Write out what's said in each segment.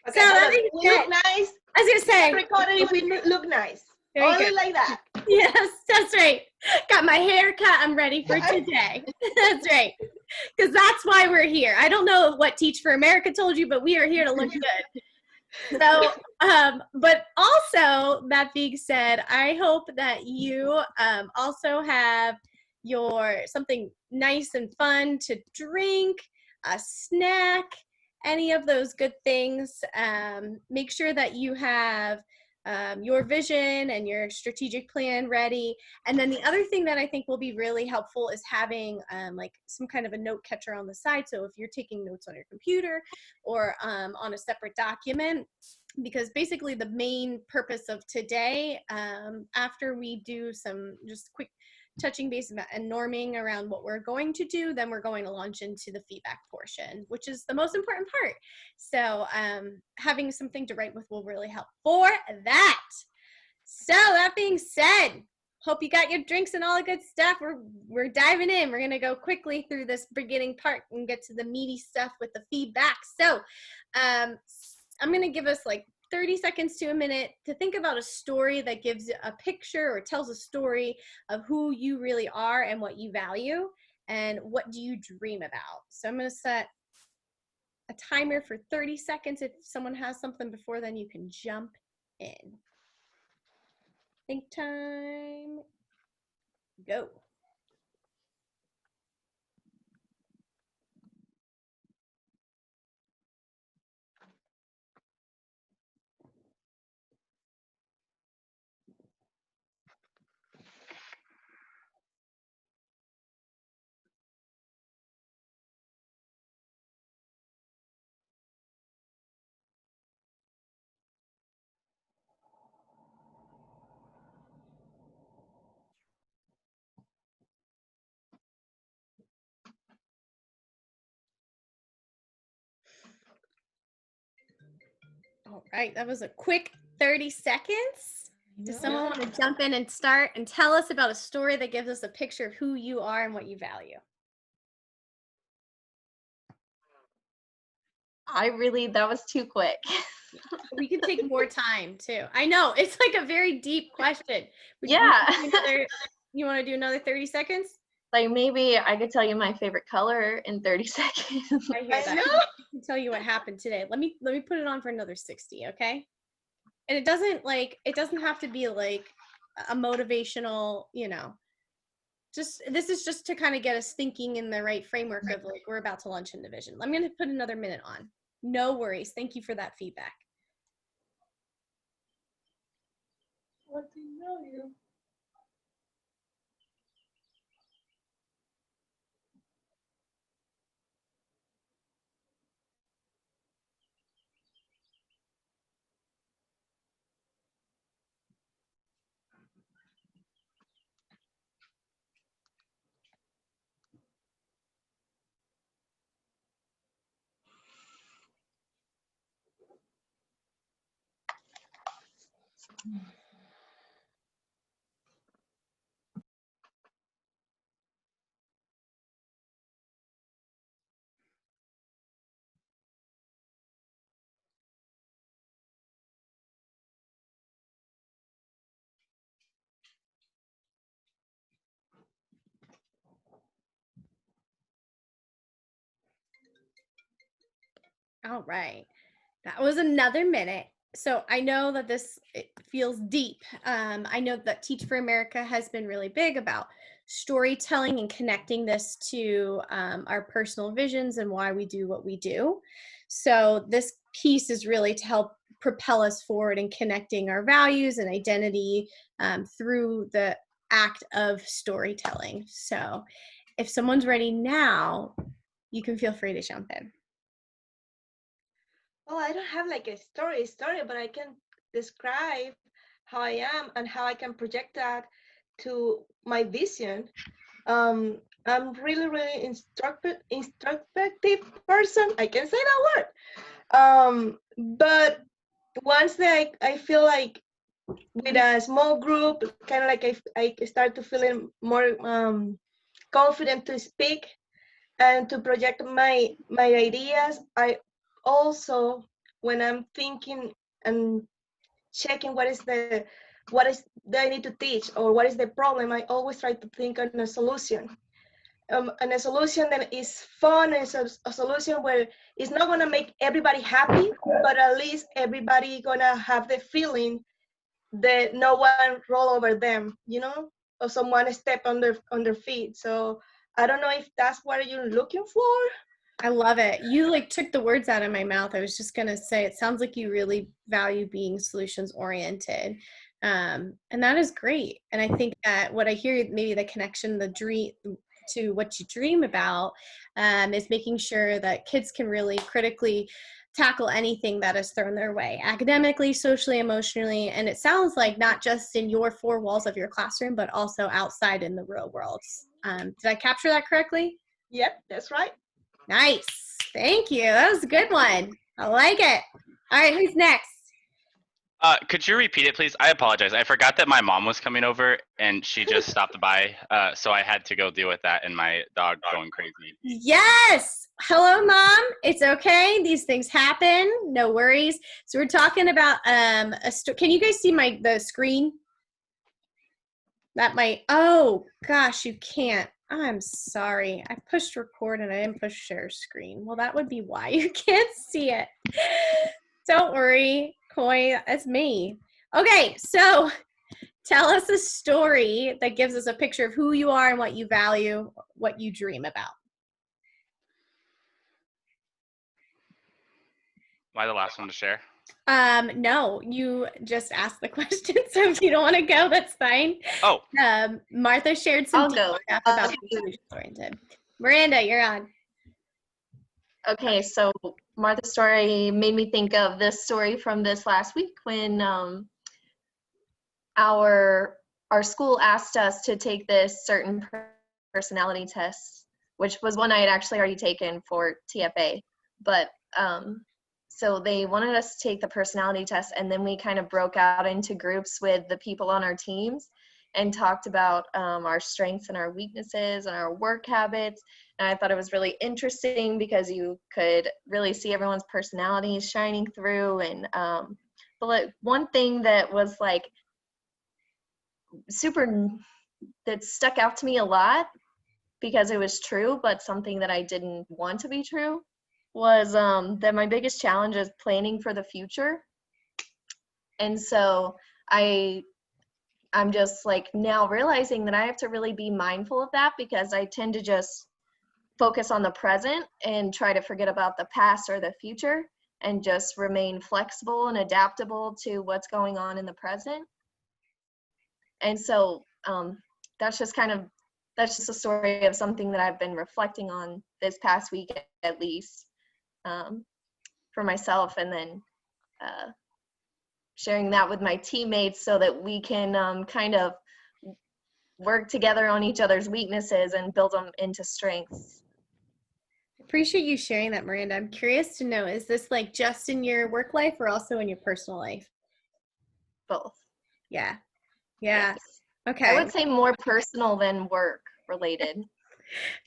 Okay, So that hold on. being We said, look nice. I was going to say. Record it if we look nice. There you Only go. like that. Yes, that's right. Got my hair cut. I'm ready for today. That's right. Because that's why we're here. I don't know what Teach for America told you, but we are here to look good. So, but also, that being said, I hope that you also have something nice and fun to drink, a snack, any of those good things. Make sure that you have your vision and your strategic plan ready. And then the other thing that I think will be really helpful is having like some kind of a note catcher on the side. So if you're taking notes on your computer or on a separate document, because basically the main purpose of today, after we do some just quick touching base and norming around what we're going to do, then we're going to launch into the feedback portion, which is the most important part. So having something to write with will really help for that. So that being said, hope you got your drinks and all the good stuff. We're diving in. We're going to go quickly through this beginning part and get to the meaty stuff with the feedback. So I'm going to give us like 30 seconds to a minute to think about a story that gives a picture or tells a story of who you really are and what you value and what do you dream about. So I'm going to set a timer for 30 seconds. If someone has something before then, you can jump in. Think time, go. All right, that was a quick 30 seconds. Does someone want to jump in and start and tell us about a story that gives us a picture of who you are and what you value? That was too quick. We can take more time too. I know, it's like a very deep question. Yeah. You want to do another 30 seconds? Like maybe I could tell you my favorite color in 30 seconds. I hear that. I can tell you what happened today. Let me put it on for another 60, okay? And it doesn't have to be like a motivational, this is just to kind of get us thinking in the right framework of like we're about to launch in the vision. I'm going to put another minute on. No worries. Thank you for that feedback. What do you know you? All right. That was another minute. So I know that it feels deep. I know that Teach for America has been really big about storytelling and connecting this to our personal visions and why we do what we do. So this piece is really to help propel us forward in connecting our values and identity through the act of storytelling. So if someone's ready now, you can feel free to jump in. Well, I don't have like a story, but I can describe how I am and how I can project that to my vision. I'm really, really introspective person. I can say that word. But once that I feel like with a small group, kind of like I start to feeling more confident to speak and to project my ideas. I also when I'm thinking and checking what is that I need to teach or what is the problem, I always try to think on a solution. And a solution that is fun, is a solution where it's not gonna make everybody happy, but at least everybody gonna have the feeling that no one roll over them, or someone step on their feet. So I don't know if that's what you're looking for. I love it. You like took the words out of my mouth. I was just gonna say, it sounds like you really value being solutions oriented, and that is great. And I think that what I hear, maybe the connection, the dream to what you dream about, is making sure that kids can really critically tackle anything that is thrown their way, academically, socially, emotionally. And it sounds like not just in your four walls of your classroom, but also outside in the real world. Did I capture that correctly? Yep, that's right. Nice. Thank you. That was a good one. I like it. All right, who's next? Could you repeat it, please? I apologize. I forgot that my mom was coming over and she just stopped by. So I had to go deal with that and my dog going crazy. Yes. Hello, Mom. It's okay. These things happen. No worries. So we're talking about can you guys see the screen? That might, oh gosh, you can't. I'm sorry. I pushed record and I didn't push share screen. Well, that would be why you can't see it. Don't worry, Koi, that's me. Okay, so tell us a story that gives us a picture of who you are and what you value, what you dream about. Am I the last one to share? No, you just asked the question, so if you don't want to go, that's fine. Oh. Martha shared some stuff about being solutions-oriented. Miranda, you're on. Okay, so Martha's story made me think of this story from this last week when our school asked us to take this certain personality test, which was one I had actually already taken for TFA. But so they wanted us to take the personality test, and then we kind of broke out into groups with the people on our teams and talked about our strengths and our weaknesses and our work habits. And I thought it was really interesting because you could really see everyone's personalities shining through. And but one thing that was like that stuck out to me a lot because it was true, but something that I didn't want to be true, was that my biggest challenge is planning for the future. And so I'm just like now realizing that I have to really be mindful of that, because I tend to just focus on the present and try to forget about the past or the future and just remain flexible and adaptable to what's going on in the present. And so that's just a story of something that I've been reflecting on this past week, at least, for myself, and then sharing that with my teammates so that we can kind of work together on each other's weaknesses and build them into strengths. Appreciate you sharing that, Miranda. I'm curious to know, is this like just in your work life or also in your personal life? Both. Yeah. Yes. Okay. I would say more personal than work related.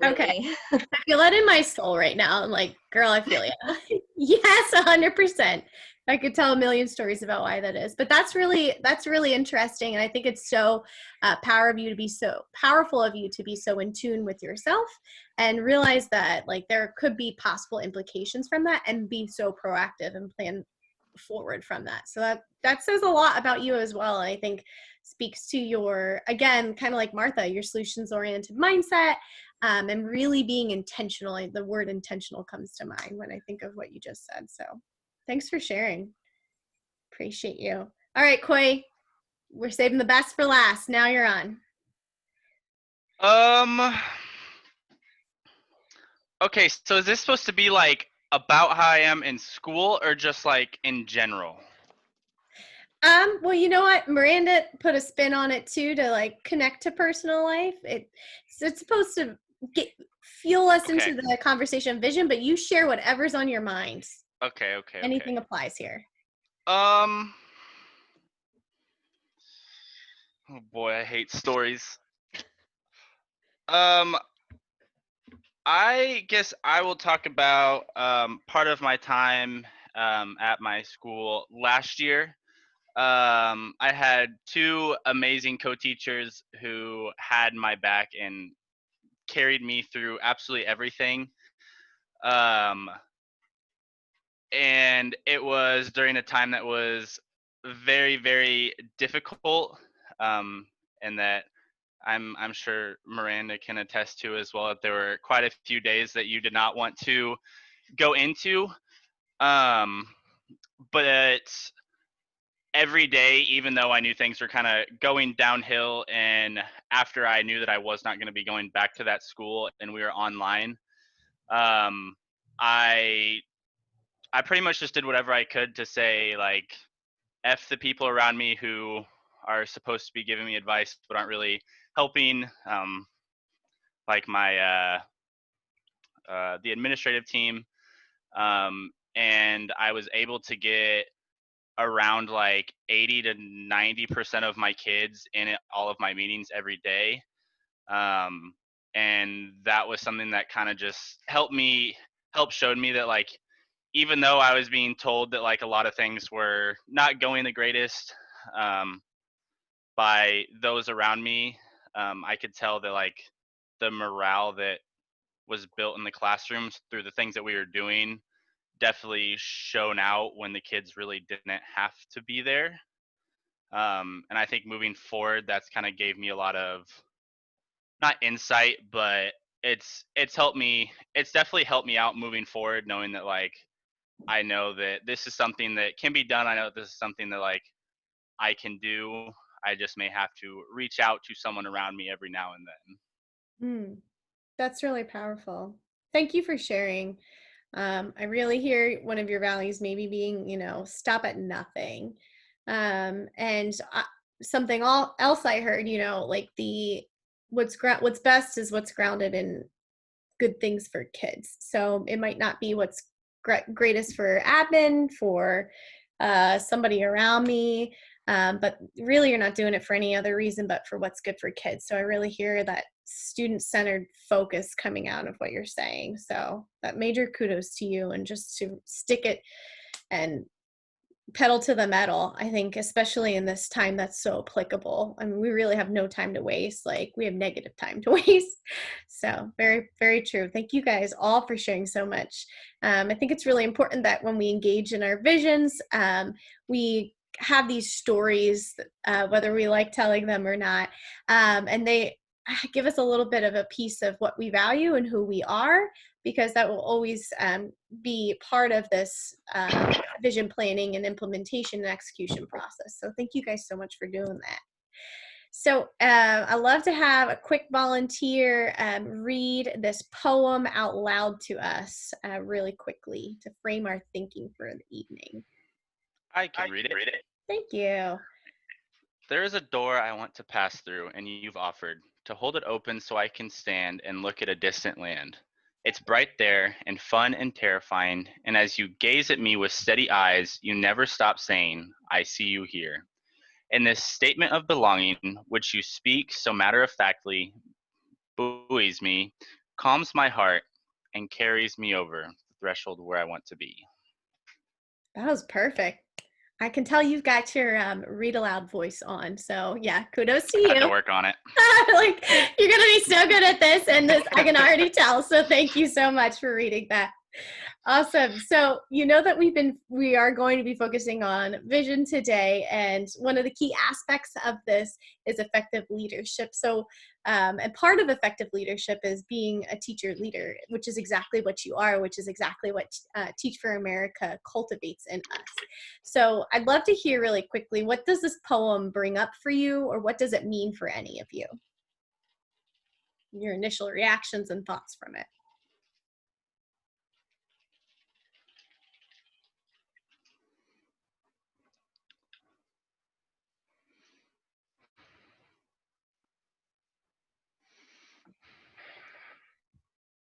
Really. Okay. I feel that in my soul right now. I'm like, girl, I feel you. Yes, 100%. I could tell a million stories about why that is, but that's really interesting. And I think it's so powerful of you to be so in tune with yourself and realize that like there could be possible implications from that, and be so proactive and plan forward from that. So that says a lot about you as well. And I think speaks to your, again, kind of like Martha, your solutions oriented mindset, and really being intentional. The word intentional comes to mind when I think of what you just said. So thanks for sharing. Appreciate you. All right, Koi, we're saving the best for last. Now you're on. Okay, so is this supposed to be like about how I am in school or just like in general? Well, you know what? Miranda put a spin on it too, to like connect to personal life. It's supposed to fuel us into the conversation vision, but you share whatever's on your mind. Okay. Anything applies here. Oh boy, I hate stories. I guess I will talk about part of my time at my school last year. I had two amazing co-teachers who had my back and carried me through absolutely everything. Um, and it was during a time that was very, very difficult, and that I'm sure Miranda can attest to as well. That there were quite a few days that you did not want to go into, um, but every day, even though I knew things were kind of going downhill, and after I knew that I was not going to be going back to that school and we were online, um, I I pretty much just did whatever I could to say, like, F the people around me who are supposed to be giving me advice but aren't really helping, like the administrative team. And I was able to get around like 80 to 90% of my kids in all of my meetings every day. And that was something that kind of just showed me that, like, even though I was being told that like a lot of things were not going the greatest, by those around me, I could tell that like the morale that was built in the classrooms through the things that we were doing definitely shown out when the kids really didn't have to be there. And I think moving forward, that's kind of gave me a lot of, not insight, but it's helped me. It's definitely helped me out moving forward, knowing that like I know that this is something that can be done. I know this is something that like I can do. I just may have to reach out to someone around me every now and then. That's really powerful. Thank you for sharing. I really hear one of your values maybe being, stop at nothing. And something else I heard, like what's best is what's grounded in good things for kids. So it might not be what's greatest for admin, for somebody around me, but really you're not doing it for any other reason but for what's good for kids. So I really hear that student-centered focus coming out of what you're saying. So that major kudos to you, and just to stick it and pedal to the metal. I think especially in this time that's so applicable. I mean, we really have no time to waste. Like, we have negative time to waste. So very, very true. Thank you guys all for sharing so much. I think it's really important that when we engage in our visions, we have these stories, whether we like telling them or not, and they give us a little bit of a piece of what we value and who we are, because that will always be part of this vision planning and implementation and execution process. So thank you guys so much for doing that. So I love to have a quick volunteer read this poem out loud to us really quickly to frame our thinking for the evening. I can read it. Thank you. There is a door I want to pass through, and you've offered to hold it open so I can stand and look at a distant land. It's bright there, and fun and terrifying, and as you gaze at me with steady eyes, you never stop saying, I see you here. And this statement of belonging, which you speak so matter-of-factly, buoys me, calms my heart, and carries me over the threshold where I want to be. That was perfect. I can tell you've got your read aloud voice on. So yeah, kudos to you. I have to work on it. Like, you're gonna be so good at this, and this I can already tell. So thank you so much for reading that. Awesome. So you know that we are going to be focusing on vision today, and one of the key aspects of this is effective leadership. So and part of effective leadership is being a teacher leader, which is exactly what you are, which is exactly what Teach for America cultivates in us. So I'd love to hear really quickly, what does this poem bring up for you, or what does it mean for any of you? Your initial reactions and thoughts from it.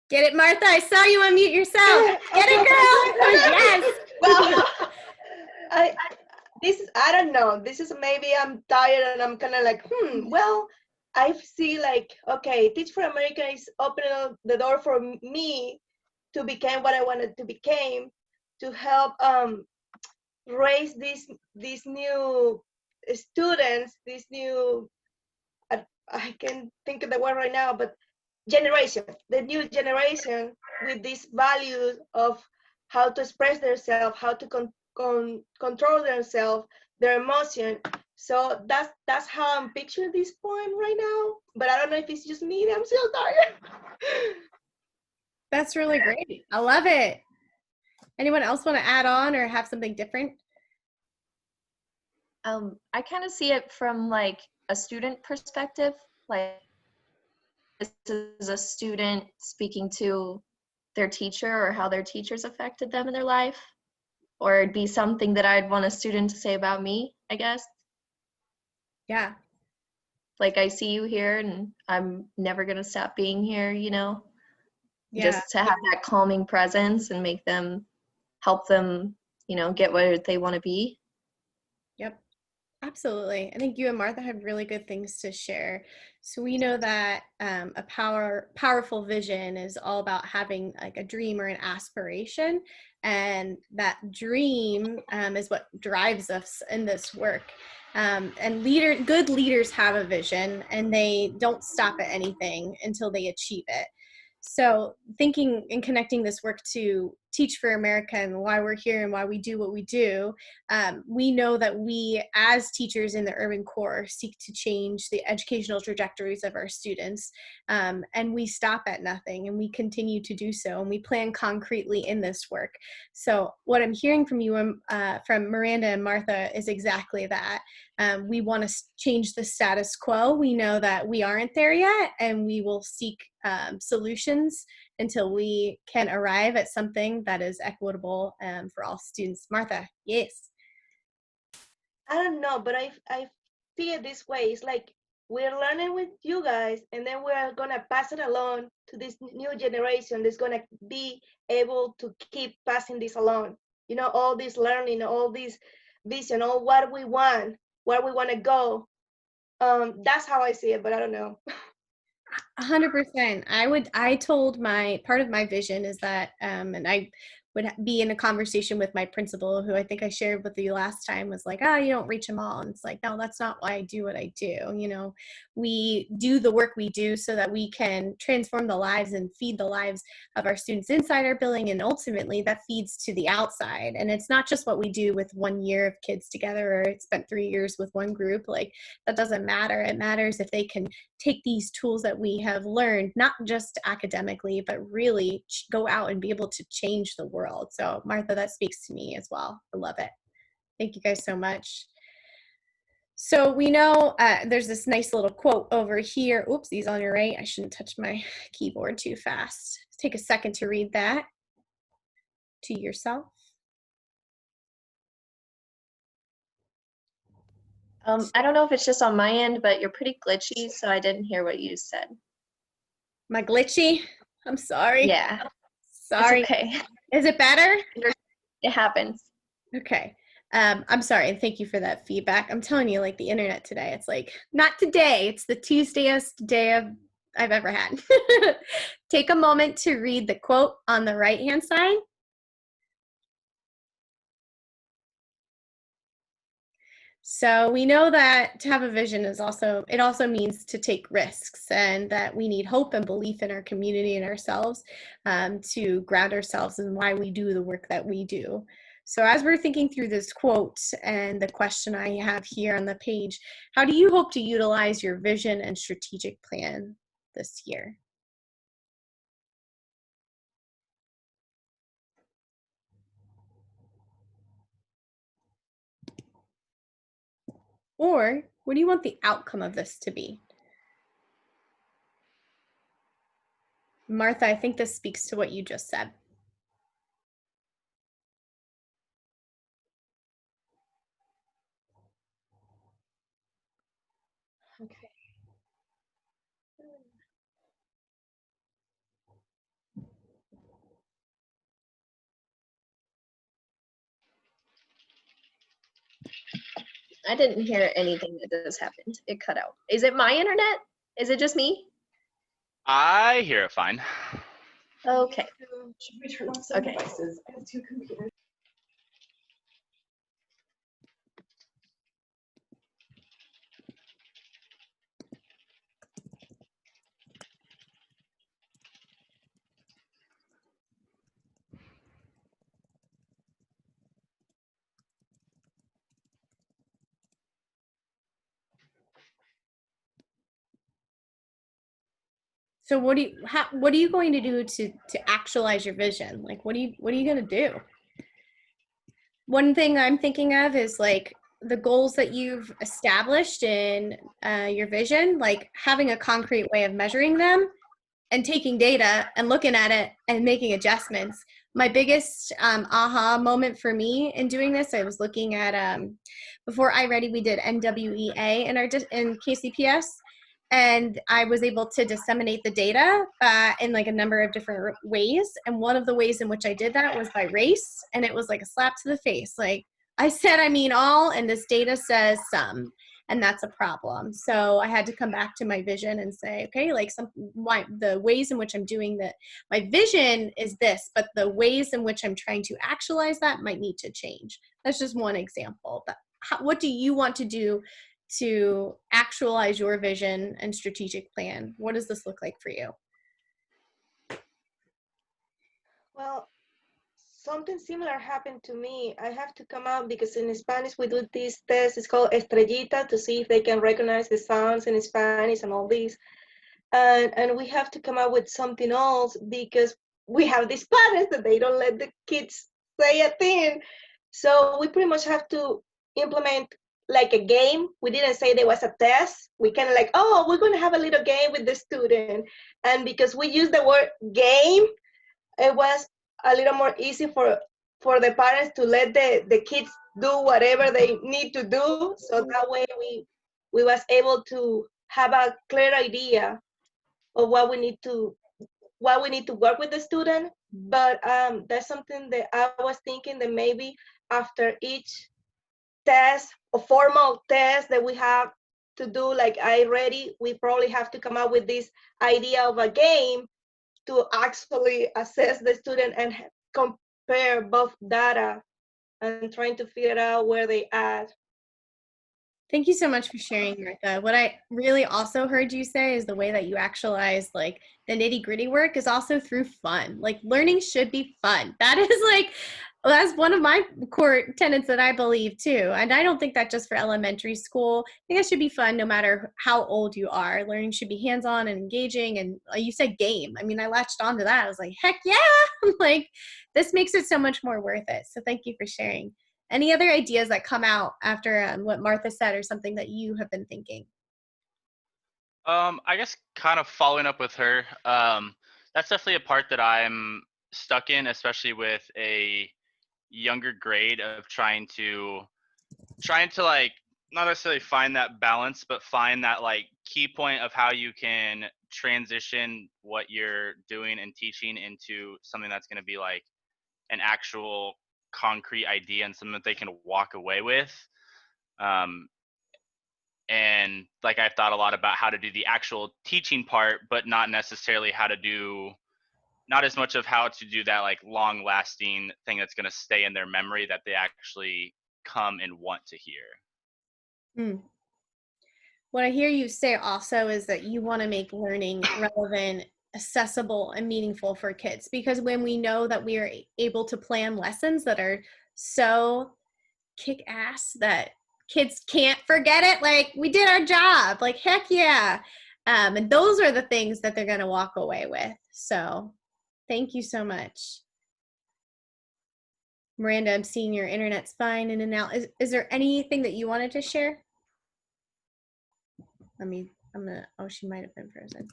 Get it, Martha? I saw you unmute yourself. Get it, girl. Yes. Well, I don't know. This is, maybe I'm tired and I'm kind of like, well, I see like, okay, Teach for America is opening the door for me to become what I wanted to become. to help raise these new students, these new I can think of the word right now, but generation, the new generation with these values of how to express themselves, how to control themselves, their emotion. So that's how I'm picturing this poem right now. But I don't know if it's just me. I'm still tired. That's really great. I love it. Anyone else want to add on or have something different? I kind of see it from like a student perspective. Like, this is a student speaking to their teacher or how their teachers affected them in their life. Or it'd be something that I'd want a student to say about me, I guess. Yeah. Like, I see you here and I'm never going to stop being here, you know? Yeah. Just to have that calming presence and make them, help them, you know, get where they want to be. Yep. Absolutely. I think you and Martha have really good things to share. So we know that a powerful vision is all about having like a dream or an aspiration, and that dream is what drives us in this work. And good leaders have a vision, and they don't stop at anything until they achieve it. So thinking and connecting this work to Teach for America and why we're here and why we do what we do, we know that we as teachers in the urban core seek to change the educational trajectories of our students, and we stop at nothing, and we continue to do so, and we plan concretely in this work. So what I'm hearing from you, from Miranda and Martha, is exactly that. We want to change the status quo. We know that we aren't there yet, and we will seek solutions until we can arrive at something that is equitable for all students. Martha, yes. I don't know, but I see it this way. It's like we're learning with you guys, and then we're gonna pass it along to this new generation that's gonna be able to keep passing this along. You know, all this learning, all this vision, all what we want, where we want to go. That's how I see it, but I don't know. 100%. I told part of my vision is that, and I would be in a conversation with my principal, who I think I shared with you last time, was like, oh, you don't reach them all. And it's like, no, that's not why I do what I do. You know, we do the work we do so that we can transform the lives and feed the lives of our students inside our building. And ultimately that feeds to the outside. And it's not just what we do with 1 year of kids together, or spent 3 years with one group. Like, that doesn't matter. It matters if they can take these tools that we have learned, not just academically, but really go out and be able to change the world. So Martha, that speaks to me as well. I love it. Thank you guys so much. So we know there's this nice little quote over here. Oopsies, on your right. I shouldn't touch my keyboard too fast. Take a second to read that to yourself. I don't know if it's just on my end, but you're pretty glitchy, so I didn't hear what you said. My glitchy? I'm sorry. Yeah. Sorry. It's okay. Is it better? It happens. Okay. I'm sorry, and thank you for that feedback. I'm telling you, like, the internet today, it's like, not today, it's the Tuesdayest day I've ever had. Take a moment to read the quote on the right-hand side. So we know that to have a vision it also means to take risks, and that we need hope and belief in our community and ourselves to ground ourselves in why we do the work that we do. So as we're thinking through this quote and the question I have here on the page, how do you hope to utilize your vision and strategic plan this year? Or what do you want the outcome of this to be? Martha, I think this speaks to what you just said. Okay. I didn't hear anything that just happened. It cut out. Is it my internet? Is it just me? I hear it fine. Okay. Should we turn off some Okay. devices? I have 2 computers. So what are you going to do to actualize your vision? Like what are you going to do? One thing I'm thinking of is like the goals that you've established in your vision, like having a concrete way of measuring them and taking data and looking at it and making adjustments. My biggest aha moment for me in doing this, I was looking at before iReady, we did NWEA in KCPS, and I was able to disseminate the data in like a number of different ways. And one of the ways in which I did that was by race, and it was like a slap to the face. Like I said, I mean all, and this data says some, and that's a problem. So I had to come back to my vision and say, okay, like the ways in which I'm doing that, my vision is this, but the ways in which I'm trying to actualize that might need to change. That's just one example. But what do you want to do to actualize your vision and strategic plan? What does this look like for you? Well, something similar happened to me. I have to come out because in Spanish we do this test. It's called Estrellita to see if they can recognize the sounds in Spanish and all this. And we have to come up with something else because we have these parents that they don't let the kids say a thing. So we pretty much have to implement like a game. We didn't say there was a test. We kind of like, oh, we're going to have a little game with the student. And because we use the word game, it was a little more easy for the parents to let the kids do whatever they need to do. So that way we was able to have a clear idea of what we need to work with the student. But that's something that I was thinking that maybe after each test or formal test that we have to do, like iReady, we probably have to come up with this idea of a game to actually assess the student and compare both data and trying to figure out where they at. Thank you so much for sharing, Martha. What I really also heard you say is the way that you actualize like the nitty gritty work is also through fun. Like learning should be fun. That is like, well, that's one of my core tenets that I believe too. And I don't think that just for elementary school. I think it should be fun no matter how old you are. Learning should be hands-on and engaging. And you said game. I mean, I latched onto that. I was like, heck yeah. Like this makes it so much more worth it. So thank you for sharing. Any other ideas that come out after what Martha said or something that you have been thinking? I guess kind of following up with her, that's definitely a part that I'm stuck in, especially with a younger grade of trying to like not necessarily find that balance, but find that like key point of how you can transition what you're doing and teaching into something that's going to be like an actual concrete idea and something that they can walk away with. Um, and like I've thought a lot about how to do the actual teaching part, but not necessarily how to do, not as much of how to do that like long lasting thing that's going to stay in their memory that they actually come and want to hear. What I hear you say also is that you want to make learning relevant, accessible, and meaningful for kids, because when we know that we are able to plan lessons that are so kick ass that kids can't forget it, like we did our job, like heck yeah. And those are the things that they're going to walk away with. So thank you so much. Miranda, I'm seeing your internet's fine in and out. Is there anything that you wanted to share? Oh, she might have been frozen.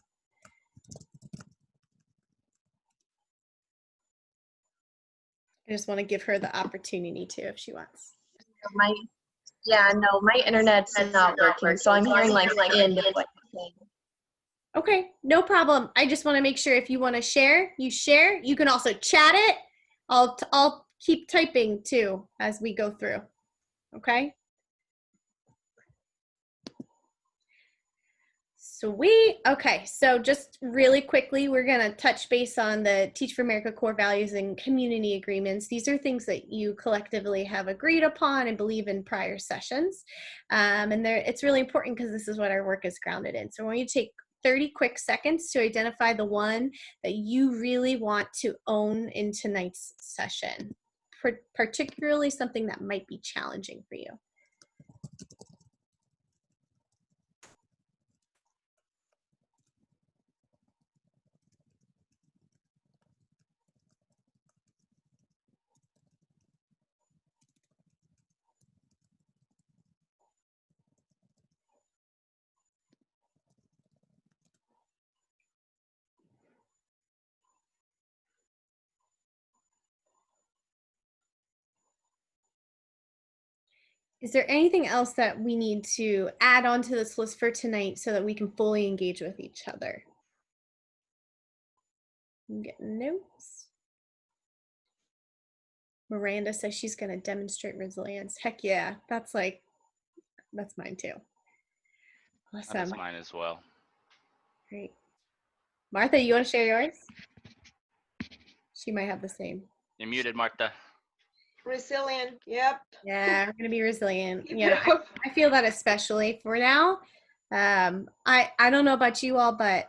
I just want to give her the opportunity to if she wants. My internet's not working, so I'm hearing like the end of what you're saying. Okay, no problem. I just want to make sure if you want to share, you share. You can also chat it. I'll keep typing too as we go through. Okay. Sweet. Okay, so just really quickly, we're going to touch base on the Teach for America core values and community agreements. These are things that you collectively have agreed upon and believe in prior sessions. And it's really important because this is what our work is grounded in. So I want you to take 30 quick seconds to identify the one that you really want to own in tonight's session, particularly something that might be challenging for you. Is there anything else that we need to add on to this list for tonight so that we can fully engage with each other? I'm getting notes. Miranda says she's going to demonstrate resilience. Heck yeah, that's mine too. Awesome. That's mine as well. Great. Martha, you want to share yours? She might have the same. You're muted, Martha. Resilient. Yep. Yeah, we're gonna be resilient. Keep Yeah, it up. I feel that especially for now. I don't know about you all, but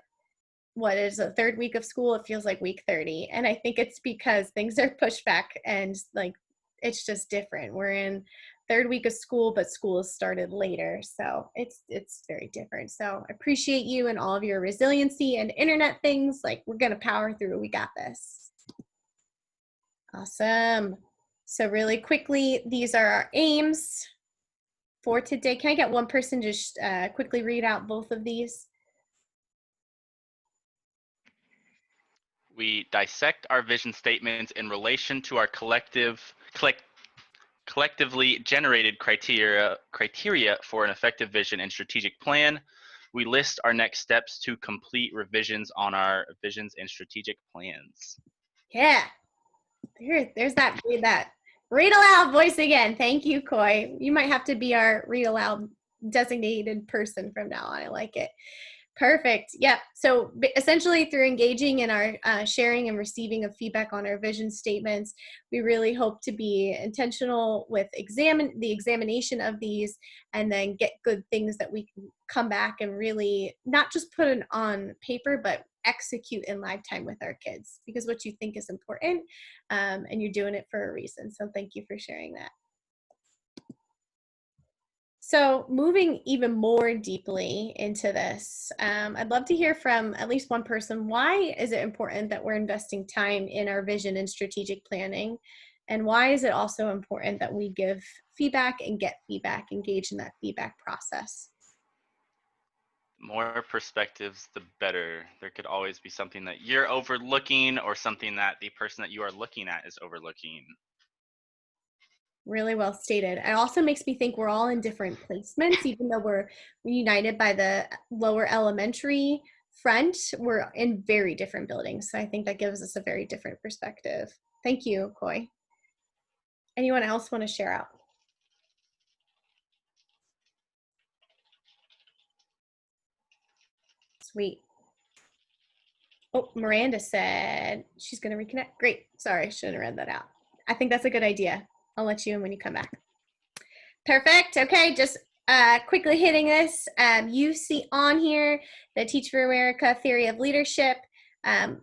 what is the third week of school? It feels like week 30, and I think it's because things are pushed back and like it's just different. We're in third week of school, but school has started later, so it's very different. So I appreciate you and all of your resiliency and internet things. Like, we're gonna power through. We got this. Awesome. So really quickly, these are our aims for today. Can I get one person just quickly read out both of these? We dissect our vision statements in relation to our collectively generated criteria for an effective vision and strategic plan. We list our next steps to complete revisions on our visions and strategic plans. Yeah. There's that read aloud voice again. Thank you, Coy. You might have to be our read aloud designated person from now on. I like it. Perfect. Yep. So essentially, through engaging in our sharing and receiving of feedback on our vision statements, we really hope to be intentional with the examination of these, and then get good things that we can come back and really not just put it on paper, but execute in live time with our kids, because what you think is important, and you're doing it for a reason. So thank you for sharing that. So moving even more deeply into this, I'd love to hear from at least one person. Why is it important that we're investing time in our vision and strategic planning? And why is it also important that we give feedback and get feedback, engage in that feedback process? More perspectives, the better. There could always be something that you're overlooking or something that the person that you are looking at is overlooking. Really well stated. It also makes me think we're all in different placements, even though we're united by the lower elementary front, we're in very different buildings. So I think that gives us a very different perspective. Thank you, Coy. Anyone else want to share out? Sweet. Oh, Miranda said she's going to reconnect. Great. Sorry, I shouldn't have read that out. I think that's a good idea. I'll let you in when you come back. Perfect. Okay, just quickly hitting this. You see on here the Teach for America Theory of Leadership.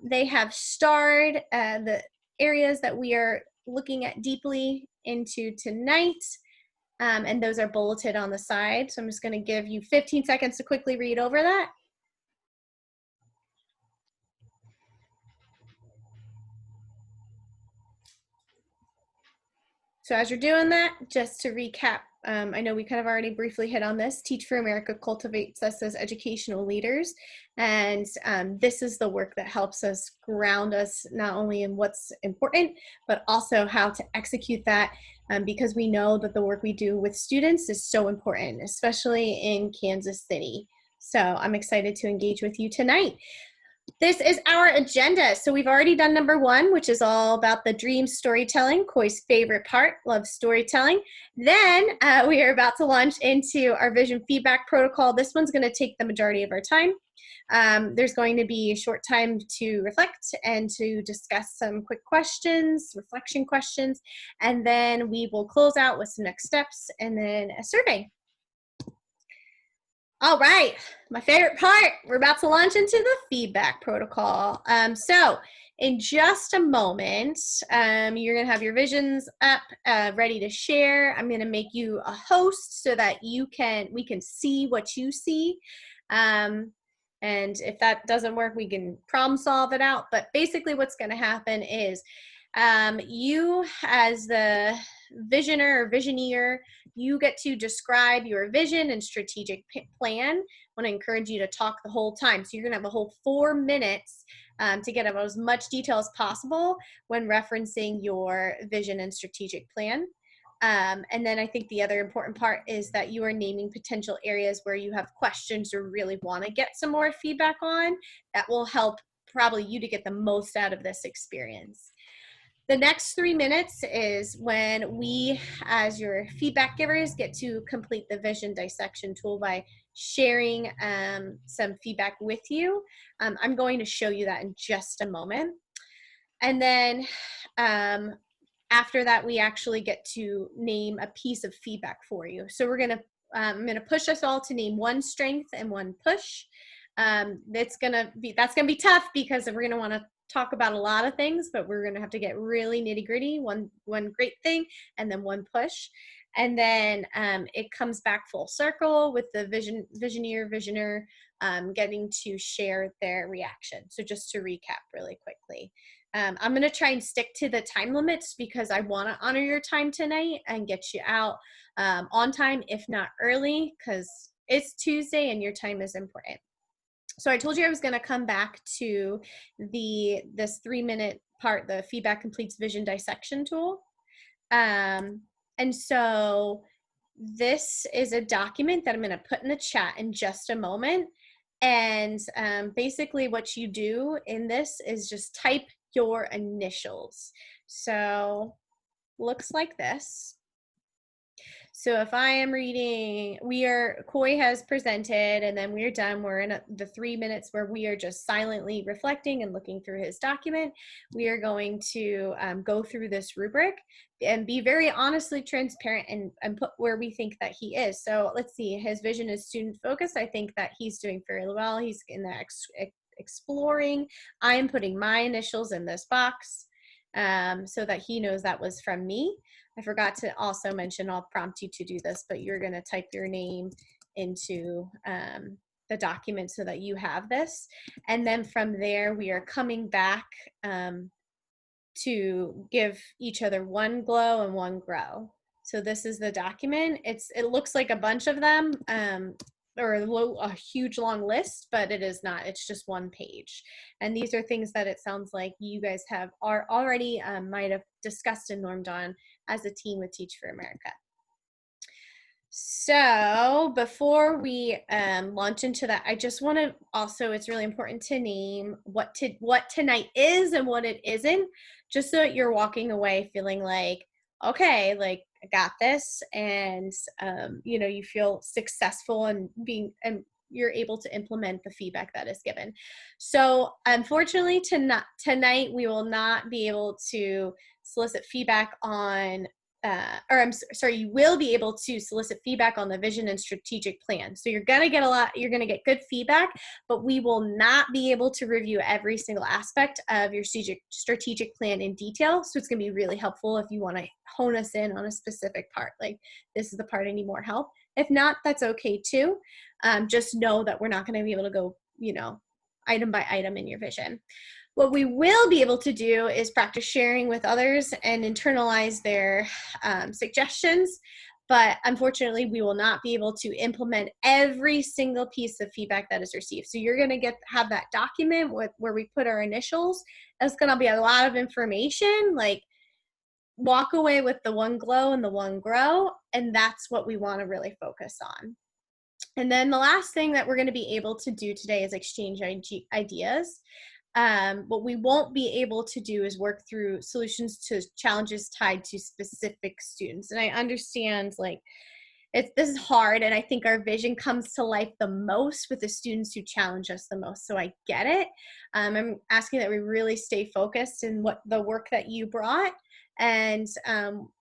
They have starred the areas that we are looking at deeply into tonight, and those are bulleted on the side. So I'm just going to give you 15 seconds to quickly read over that. So as you're doing that, just to recap, I know we kind of already briefly hit on this. Teach for America cultivates us as educational leaders. And this is the work that helps us ground us not only in what's important, but also how to execute that, because we know that the work we do with students is so important, especially in Kansas City. So I'm excited to engage with you tonight. This is our agenda. So we've already done number 1, which is all about the dream storytelling, Coy's favorite part, love storytelling. Then we are about to launch into our vision feedback protocol. This one's going to take the majority of our time. There's going to be a short time to reflect and to discuss some quick questions, reflection questions, and then we will close out with some next steps and then a survey. All right, my favorite part, we're about to launch into the feedback protocol. So in just a moment, you're gonna have your visions up, ready to share. I'm gonna make you a host so that we can see what you see. And if that doesn't work, we can problem solve it out. But basically what's gonna happen is you as the visioner or visioneer, you get to describe your vision and strategic plan. I want to encourage you to talk the whole time. So you're going to have a whole 4 minutes to get about as much detail as possible when referencing your vision and strategic plan. And then I think the other important part is that you are naming potential areas where you have questions or really want to get some more feedback on. That will help probably you to get the most out of this experience. The next 3 minutes is when we, as your feedback givers, get to complete the vision dissection tool by sharing some feedback with you. I'm going to show you that in just a moment. And then after that, we actually get to name a piece of feedback for you. So we're gonna, I'm gonna push us all to name one strength and one push. That's gonna be tough because we're gonna wanna talk about a lot of things, but we're gonna have to get really nitty gritty, one great thing, and then one push. And then it comes back full circle with the visioner getting to share their reaction. So just to recap really quickly. I'm going to try and stick to the time limits because I want to honor your time tonight and get you out on time, if not early, because it's Tuesday and your time is important. So I told you I was going to come back to this 3-minute part, the feedback completes vision dissection tool. And so this is a document that I'm going to put in the chat in just a moment. And basically what you do in this is just type your initials. So looks like this. So if I am reading, Coy has presented and then we're done. We're in the 3 minutes where we are just silently reflecting and looking through his document. We are going to go through this rubric and be very honestly transparent and put where we think that he is. So let's see, his vision is student focused. I think that he's doing fairly well. He's in the exploring. I'm putting my initials in this box so that he knows that was from me. I forgot to also mention, I'll prompt you to do this, but you're going to type your name into the document so that you have this. And then from there, we are coming back to give each other one glow and one grow. So this is the document. It looks like a bunch of them or a huge long list, but it is not. It's just one page. And these are things that it sounds like you guys are already might have discussed and normed on as a team with Teach for America. So before we launch into that, I just want to also, it's really important to name what tonight is and what it isn't, just so that you're walking away feeling like, okay, like I got this, and you feel successful and you're able to implement the feedback that is given. So unfortunately tonight we will not be able to solicit feedback on you will be able to solicit feedback on the vision and strategic plan. So you're going to get good feedback, but we will not be able to review every single aspect of your strategic plan in detail. So it's going to be really helpful if you want to hone us in on a specific part, like this is the part I need more help. If not, that's okay too. Just know that we're not going to be able to go, item by item in your vision. What we will be able to do is practice sharing with others and internalize their suggestions, but unfortunately we will not be able to implement every single piece of feedback that is received. So you're going to have that document where we put our initials. That's going to be a lot of information, like walk away with the one glow and the one grow, and that's what we want to really focus on. And then the last thing that we're going to be able to do today is exchange ideas. What we won't be able to do is work through solutions to challenges tied to specific students. And I understand this is hard, and I think our vision comes to life the most with the students who challenge us the most. So I get it. I'm asking that we really stay focused in what the work that you brought, and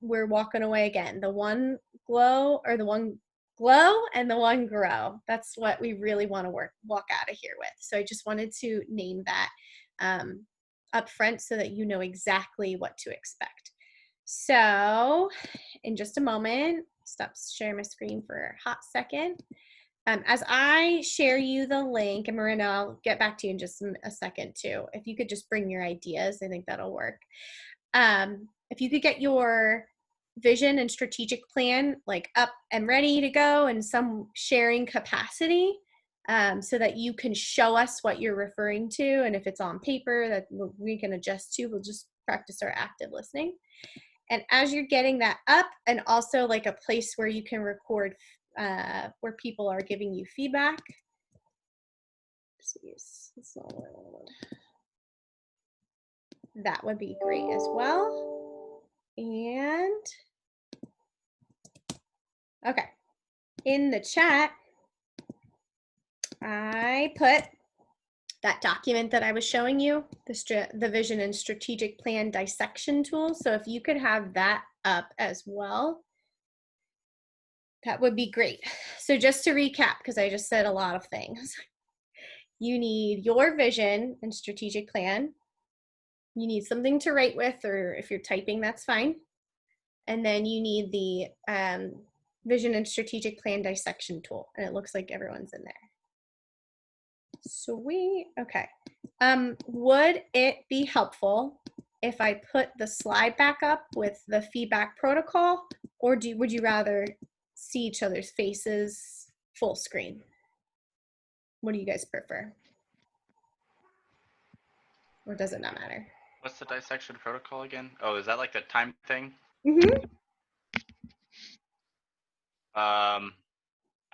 we're walking away again. The one glow or the one glow and the one grow. That's what we really want to walk out of here with. So I just wanted to name that up front so that you know exactly what to expect. So in just a moment, stop sharing my screen for a hot second. As I share you the link, and Marina, I'll get back to you in just a second too. If you could just bring your ideas, I think that'll work. If you could get your vision and strategic plan up and ready to go in some sharing capacity, so that you can show us what you're referring to, and if it's on paper that we can adjust to, we'll just practice our active listening. And as you're getting that up, and also like a place where you can record where people are giving you feedback. That would be great as well. And okay, in the chat, I put that document that I was showing you, the vision and strategic plan dissection tool. So if you could have that up as well, that would be great. So just to recap, because I just said a lot of things. You need your vision and strategic plan. You need something to write with, or if you're typing, that's fine. And then you need the vision and strategic plan dissection tool. And it looks like everyone's in there. Sweet. Okay. Would it be helpful if I put the slide back up with the feedback protocol, or would you rather see each other's faces full screen? What do you guys prefer? Or does it not matter? What's the dissection protocol again? Oh, is that like the time thing? Mm-hmm. I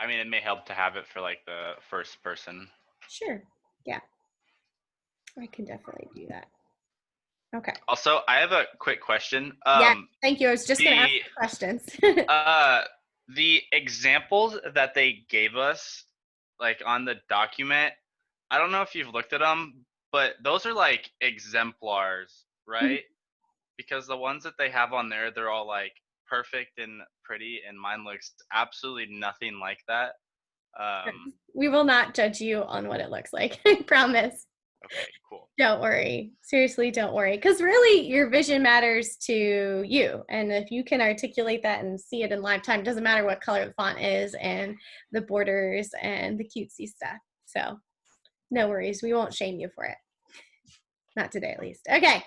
mean, it may help to have it for like the first person. Sure. Yeah. I can definitely do that. Okay. Also, I have a quick question. Yeah, thank you. I was just going to ask the questions. The examples that they gave us, like on the document, I don't know if you've looked at them, but those are like exemplars, right? Because the ones that they have on there, they're all like perfect and pretty, and mine looks absolutely nothing like that. We will not judge you on what it looks like. I promise. Okay, cool. Don't worry. Seriously, don't worry. Because really, your vision matters to you. And if you can articulate that and see it in live time, it doesn't matter what color the font is and the borders and the cutesy stuff. So no worries. We won't shame you for it. Not today, at least. Okay.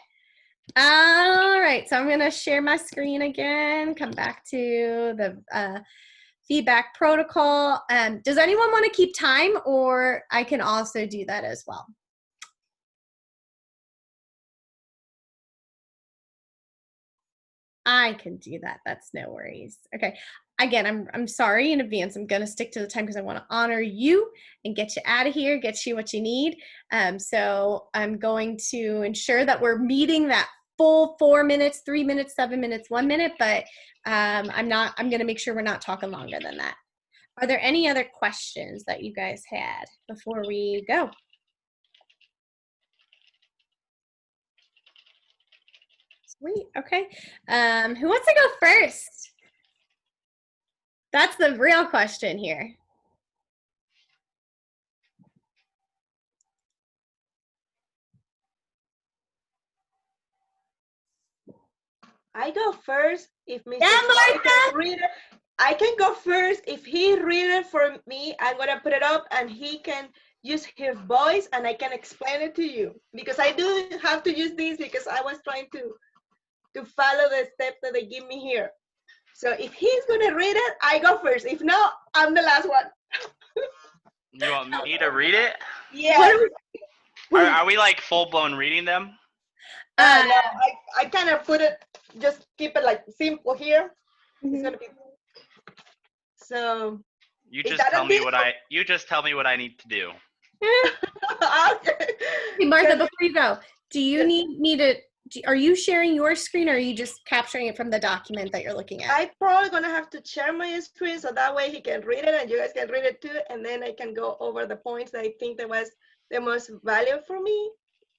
All right. So I'm going to share my screen again. Come back to the feedback protocol. Does anyone want to keep time, or I can also do that as well? I can do that. That's no worries. Okay. Again, I'm sorry in advance. I'm going to stick to the time because I want to honor you and get you out of here, get you what you need. So I'm going to ensure that we're meeting that full 4 minutes, 3 minutes, 7 minutes, 1 minute, but I'm going to make sure we're not talking longer than that. Are there any other questions that you guys had before we go? Sweet. Okay. Who wants to go first? That's the real question here. I go first if Mr. Yeah, Can read it. I can go first if he read it for me. I'm gonna put it up and he can use his voice and I can explain it to you, because I do have to use this because I was trying to follow the steps that they give me here. So if he's gonna read it, I go first. If not, I'm the last one. You want me to read it? Yeah. Are we like full blown reading them? No, I kind of put it, just keep it like simple here. It's gonna be so. You just tell me what I need to do. Okay. Hey, Martha, before you go, do you need me to? Are you sharing your screen, or are you just capturing it from the document that you're looking at? I'm probably gonna have to share my screen so that way he can read it and you guys can read it too, and then I can go over the points that I think that was the most valuable for me.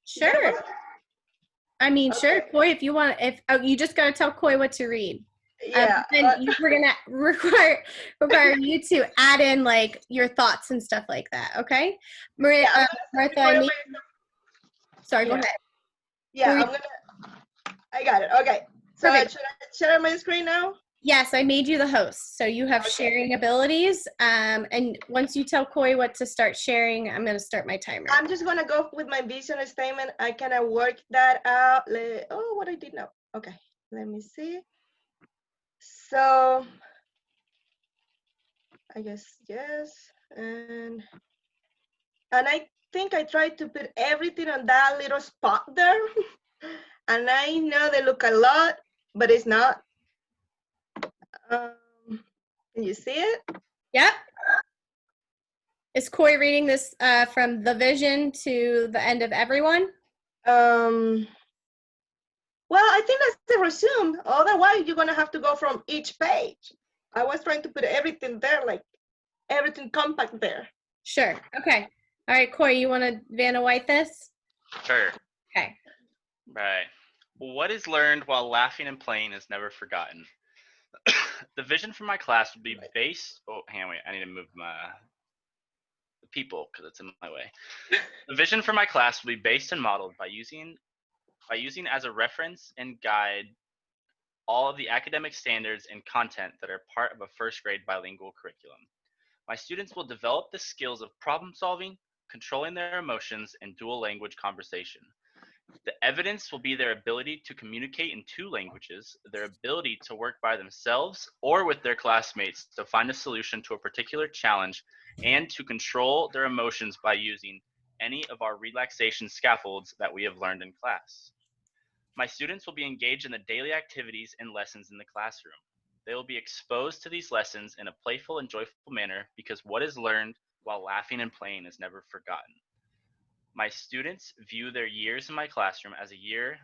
Sure. I mean, okay. Sure, Koi, if you want, you just gotta tell Koi what to read. Yeah. Then we're gonna require you to add in like your thoughts and stuff like that. Okay, Maria, Martha. Sorry, go ahead. Yeah, I got it. Okay. So should I share my screen now? Yes, I made you the host, so you have sharing abilities. And once you tell Koi what to start sharing, I'm going to start my timer. I'm just going to go with my vision statement. I kind of work that out. Oh, what I did now. Okay, let me see. So I guess yes, and I think I tried to put everything on that little spot there. And I know they look a lot, but it's not. Um, can you see it? Yep. Is Corey reading this from the vision to the end of everyone? Well, I think that's the resume. Otherwise, you're gonna have to go from each page. I was trying to put everything there, like everything compact there. Sure. Okay. All right, Corey, you want to Vanna White this? Sure. Okay. Right. What is learned while laughing and playing is never forgotten. The vision for my class would be based. Oh, hang on, wait. I need to move the people because it's in my way. The vision for my class will be based and modeled by using as a reference and guide all of the academic standards and content that are part of a first grade bilingual curriculum. My students will develop the skills of problem solving, controlling their emotions, and dual language conversation. The evidence will be their ability to communicate in 2 languages, their ability to work by themselves or with their classmates to find a solution to a particular challenge, and to control their emotions by using any of our relaxation scaffolds that we have learned in class. My students will be engaged in the daily activities and lessons in the classroom. They will be exposed to these lessons in a playful and joyful manner because what is learned while laughing and playing is never forgotten. My students view their years in my classroom as a year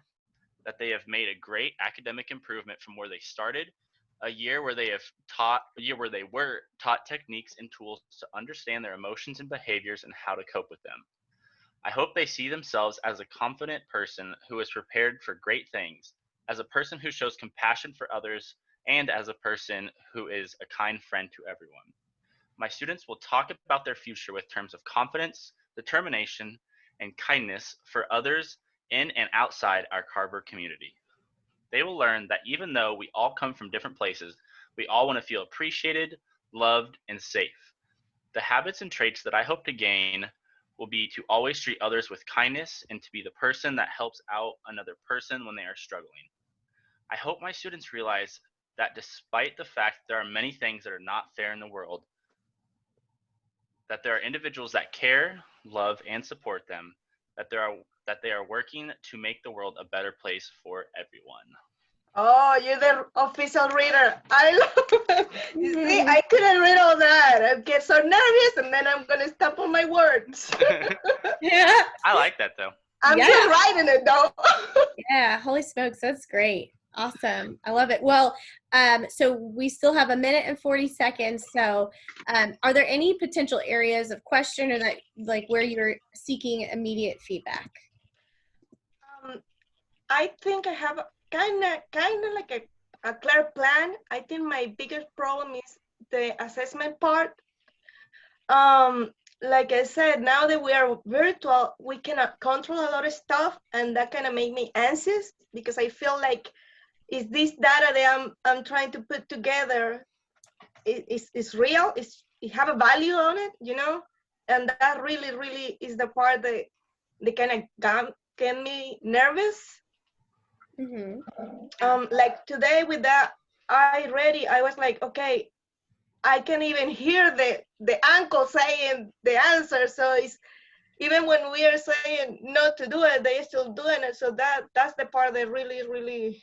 that they have made a great academic improvement from where they started, a year where they were taught techniques and tools to understand their emotions and behaviors and how to cope with them. I hope they see themselves as a confident person who is prepared for great things, as a person who shows compassion for others, and as a person who is a kind friend to everyone. My students will talk about their future with terms of confidence, determination, and kindness for others in and outside our Carver community. They will learn that even though we all come from different places, we all want to feel appreciated, loved, and safe. The habits and traits that I hope to gain will be to always treat others with kindness and to be the person that helps out another person when they are struggling. I hope my students realize that despite the fact that there are many things that are not fair in the world, that there are individuals that care, love, and support them, that they are working to make the world a better place for everyone. Oh, you're the official reader. I love it. You see, I couldn't read all that. I get so nervous, and then I'm gonna stumble my words. Yeah. I like that though. I'm Yeah. just writing it though. Yeah. Holy smokes. That's great. Awesome. I love it. Well, so we still have 1:40. So are there any potential areas of question or that like where you're seeking immediate feedback? I think I have kind of like a clear plan. I think my biggest problem is the assessment part. Like I said, now that we are virtual, we cannot control a lot of stuff, and that kind of make me anxious because I feel like is this data that I'm trying to put together is real? It have a value on it, you know? And that really is the part that kind of get me nervous. Mm-hmm. Like today with that I was like, okay, I can even hear the uncle saying the answer. So it's even when we are saying not to do it, they're still doing it. So that's the part that really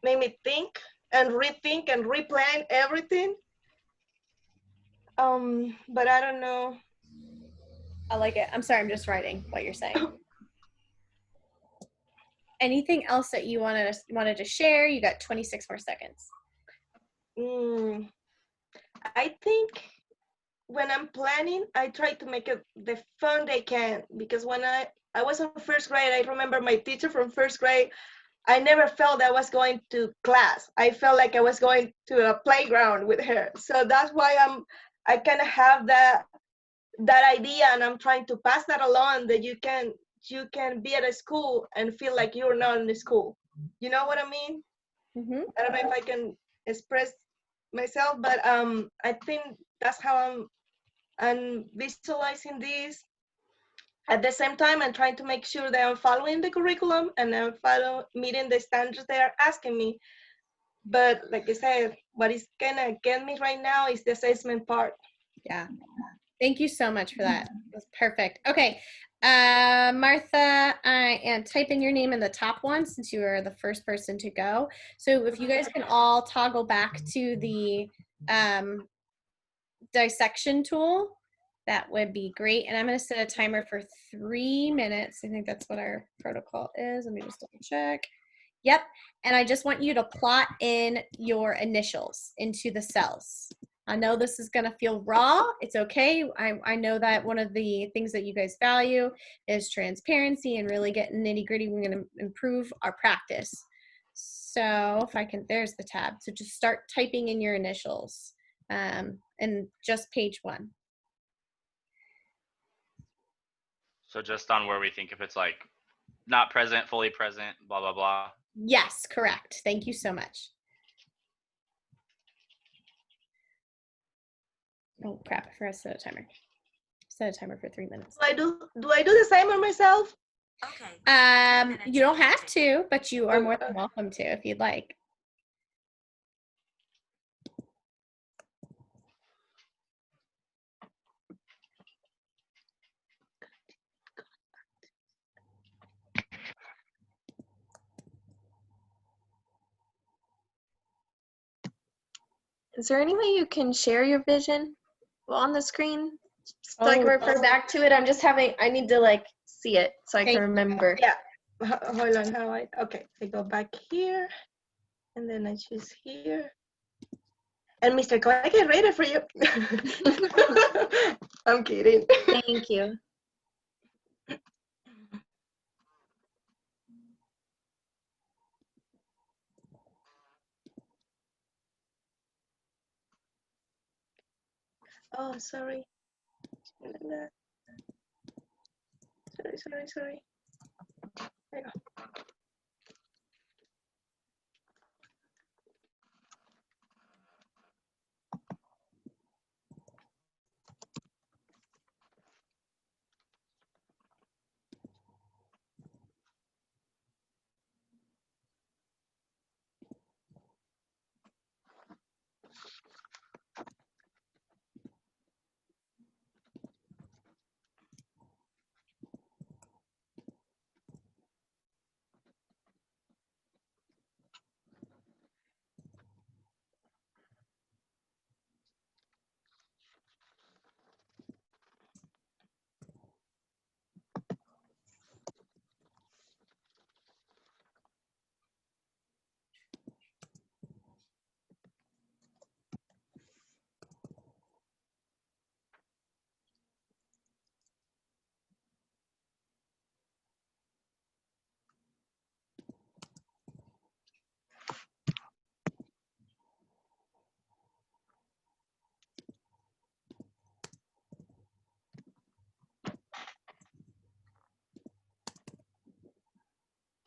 made me think and rethink and replan everything. But I don't know. I like it. I'm sorry, I'm just writing what you're saying. Anything else that you wanted to share? You got 26 more seconds. I think when I'm planning, I try to make it the fun they can, because when I was in first grade, I remember my teacher from first grade. I never felt I was going to class. I felt like I was going to a playground with her. So that's why I kind of have that idea, and I'm trying to pass that along, that you can be at a school and feel like you're not in the school. You know what I mean? Mm-hmm. I don't know if I can express myself, but I think that's how I'm visualizing this. At the same time, I'm trying to make sure that I'm following the curriculum and I'm meeting the standards they are asking me. But like I said, what is gonna get me right now is the assessment part. Yeah. Thank you so much for that. That's perfect. Okay. Martha, I am typing your name in the top one since you are the first person to go. So if you guys can all toggle back to the dissection tool, that would be great. And I'm going to set a timer for 3 minutes. I think that's what our protocol is. Let me just double check. Yep. And I just want you to plot in your initials into the cells. I know this is going to feel raw. It's okay. I know that one of the things that you guys value is transparency and really getting nitty gritty. We're going to improve our practice. So if I can, there's the tab. So just start typing in your initials and just page 1. So just on where we think if it's like not present, fully present, blah, blah, blah. Yes, correct. Thank you so much. Oh crap, I forgot to set a timer. Set a timer for 3 minutes. Do I do the same on myself? Okay. You don't have to, but you are more than welcome to if you'd like. Is there any way you can share your vision on the screen so I can refer back to it? I need to like see it so I can remember. Yeah, hold on, okay, I go back here and then I choose here. And Mr. Cole, I can read it for you. I'm kidding. Thank you. Oh, sorry. Sorry. There you go.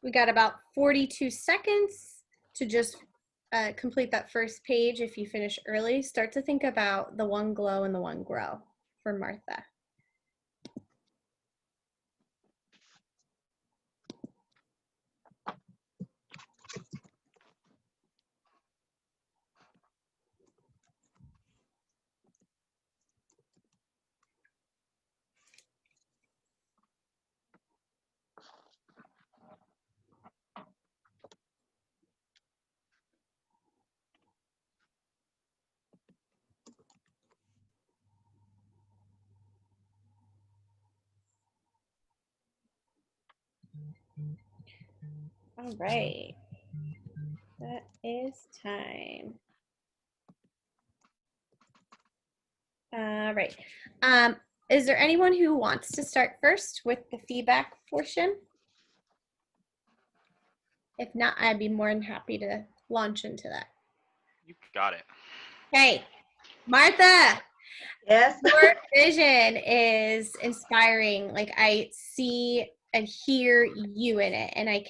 We got about 42 seconds to just complete that first page. If you finish early, start to think about the one glow and the one grow for Martha. All right, that is time. All right. Is there anyone who wants to start first with the feedback portion? If not, I'd be more than happy to launch into that. You got it. Okay, Martha. Yes. Your vision is inspiring. Like I see and hear you in it, and I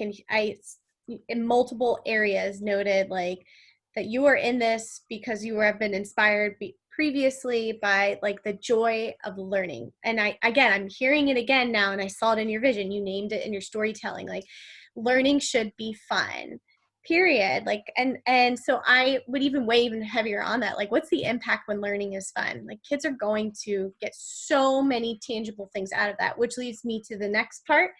in multiple areas noted like that you are in this because you have been inspired previously by like the joy of learning. And I'm hearing it again now, and I saw it in your vision. You named it in your storytelling. Like learning should be fun. period. Like, and so I would even weigh even heavier on that. Like, what's the impact when learning is fun? Like, kids are going to get so many tangible things out of that, which leads me to the next part,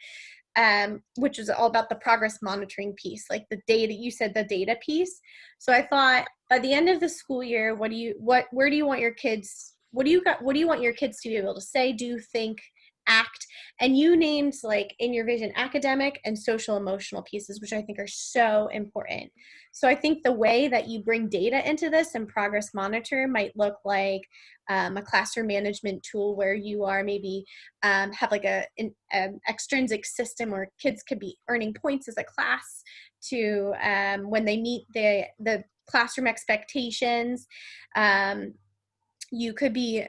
which is all about the progress monitoring piece, like the data. You said the data piece. So I thought, by the end of the school year, where do you want your kids to be able to say, do, think, act? And you named, like, in your vision, academic and social emotional pieces, which I think are so important. So I think the way that you bring data into this and progress monitor might look like a classroom management tool, where you are maybe have like an extrinsic system where kids could be earning points as a class to when they meet the classroom expectations. You could be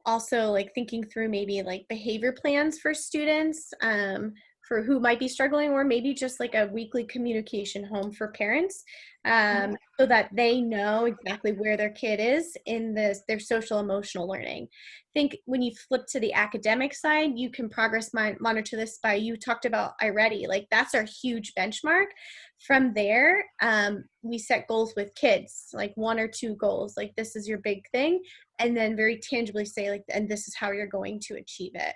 also, like, thinking through maybe like behavior plans for students for who might be struggling, or maybe just like a weekly communication home for parents, so that they know exactly where their kid is in their social emotional learning. I think when you flip to the academic side, you can progress monitor this by, you talked about iReady, like that's our huge benchmark. From there, we set goals with kids, like 1 or 2 goals, like this is your big thing, and then very tangibly say, like, and this is how you're going to achieve it.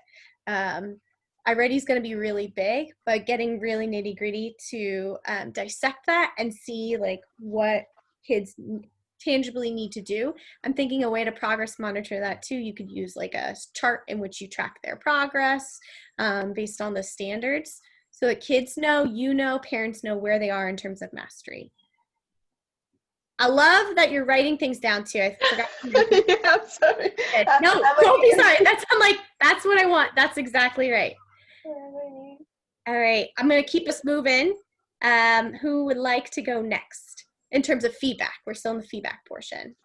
iReady is going to be really big, but getting really nitty gritty to dissect that and see like what kids tangibly need to do. I'm thinking a way to progress monitor that too. You could use like a chart in which you track their progress based on the standards, so that kids know, parents know where they are in terms of mastery. I love that you're writing things down too. I forgot. Yeah, I'm sorry. No, don't be sorry. I'm like, that's what I want. That's exactly right. All right, I'm going to keep us moving. Who would like to go next in terms of feedback? We're still in the feedback portion.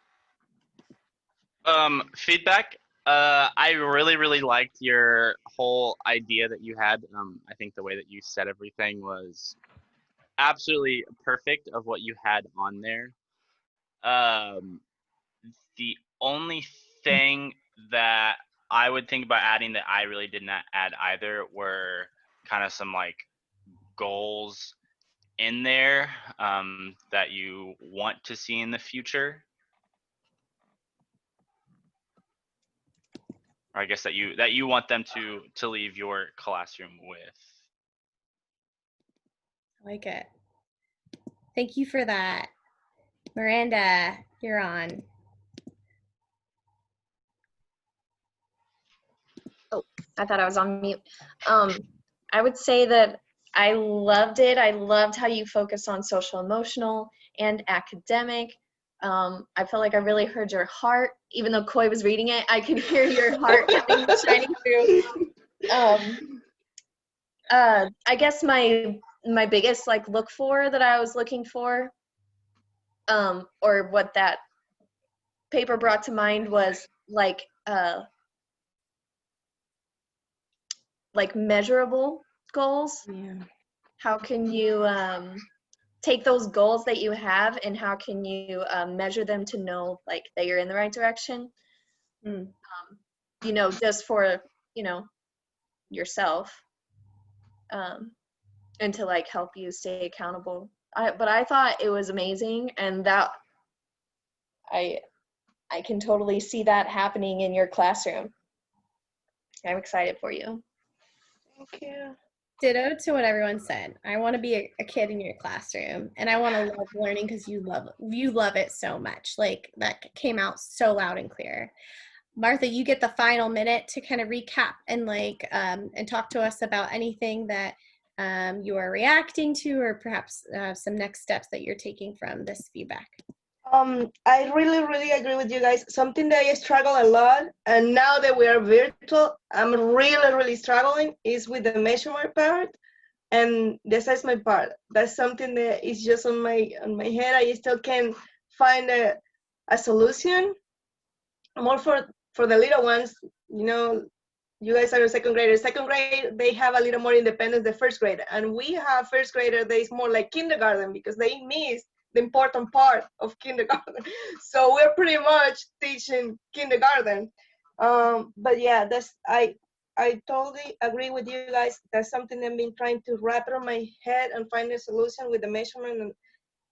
Feedback. I really liked your whole idea that you had. I think the way that you said everything was absolutely perfect of what you had on there. The only thing that I would think about adding that I really did not add either were kind of some like goals in there that you want to see in the future, or I guess that you want them to leave your classroom with. I like it. Thank you for that. Miranda, you're on. Oh, I thought I was on mute. I would say that I loved it. I loved how you focus on social emotional and academic. I felt like I really heard your heart. Even though Coy was reading it, I could hear your heart shining through. I guess my biggest like look for that I was looking for, or what that paper brought to mind was like measurable goals. Yeah. How can you take those goals that you have, and how can you measure them to know like that you're in the right direction? Just for yourself, and to like help you stay accountable. But I thought it was amazing, and that I can totally see that happening in your classroom. I'm excited for you. Thank you. Ditto to what everyone said. I want to be a kid in your classroom, and I want to love learning because you love it so much. Like, that came out so loud and clear. Martha, you get the final minute to kind of recap and like and talk to us about anything that you are reacting to, or perhaps some next steps that you're taking from this feedback. I really agree with you guys. Something that I struggle a lot, and now that we are virtual, I'm really struggling, is with the measurement part and the assessment part. That's something that is just on my head. I still can't find a solution. More for the little ones, you guys are second graders. Second grade, they have a little more independence than first grade, and we have first grader that is more like kindergarten because they miss the important part of kindergarten. So we're pretty much teaching kindergarten. But yeah, I totally agree with you guys. That's something I've been trying to wrap around my head and find a solution with the measurement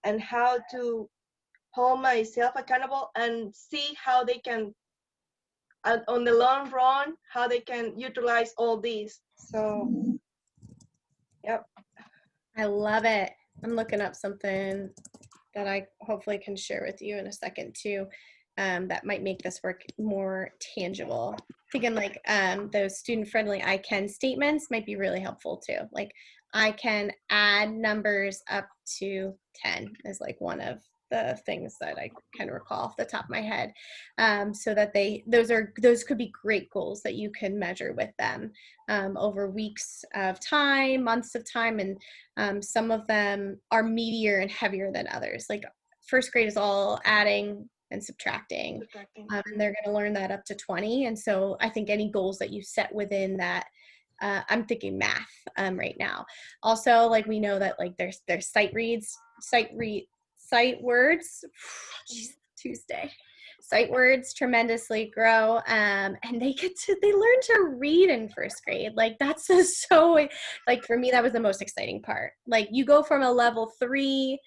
and how to hold myself accountable and see how they can, on the long run, how they can utilize all these. So, yep. I love it. I'm looking up something that I hopefully can share with you in a second too, that might make this work more tangible. Thinking like those student-friendly I can statements might be really helpful too. Like I can add numbers up to 10 is like one of the things that I kind of recall off the top of my head. So that those could be great goals that you can measure with them over weeks of time, months of time, and some of them are meatier and heavier than others. Like first grade is all adding and subtracting, and they're going to learn that up to 20. And so I think any goals that you set within that, I'm thinking math right now. Also, like we know that like there's sight words. Tuesday. Sight words tremendously grow, and they learn to read in first grade. Like that's just so, like for me that was the most exciting part. Like you go from a level 3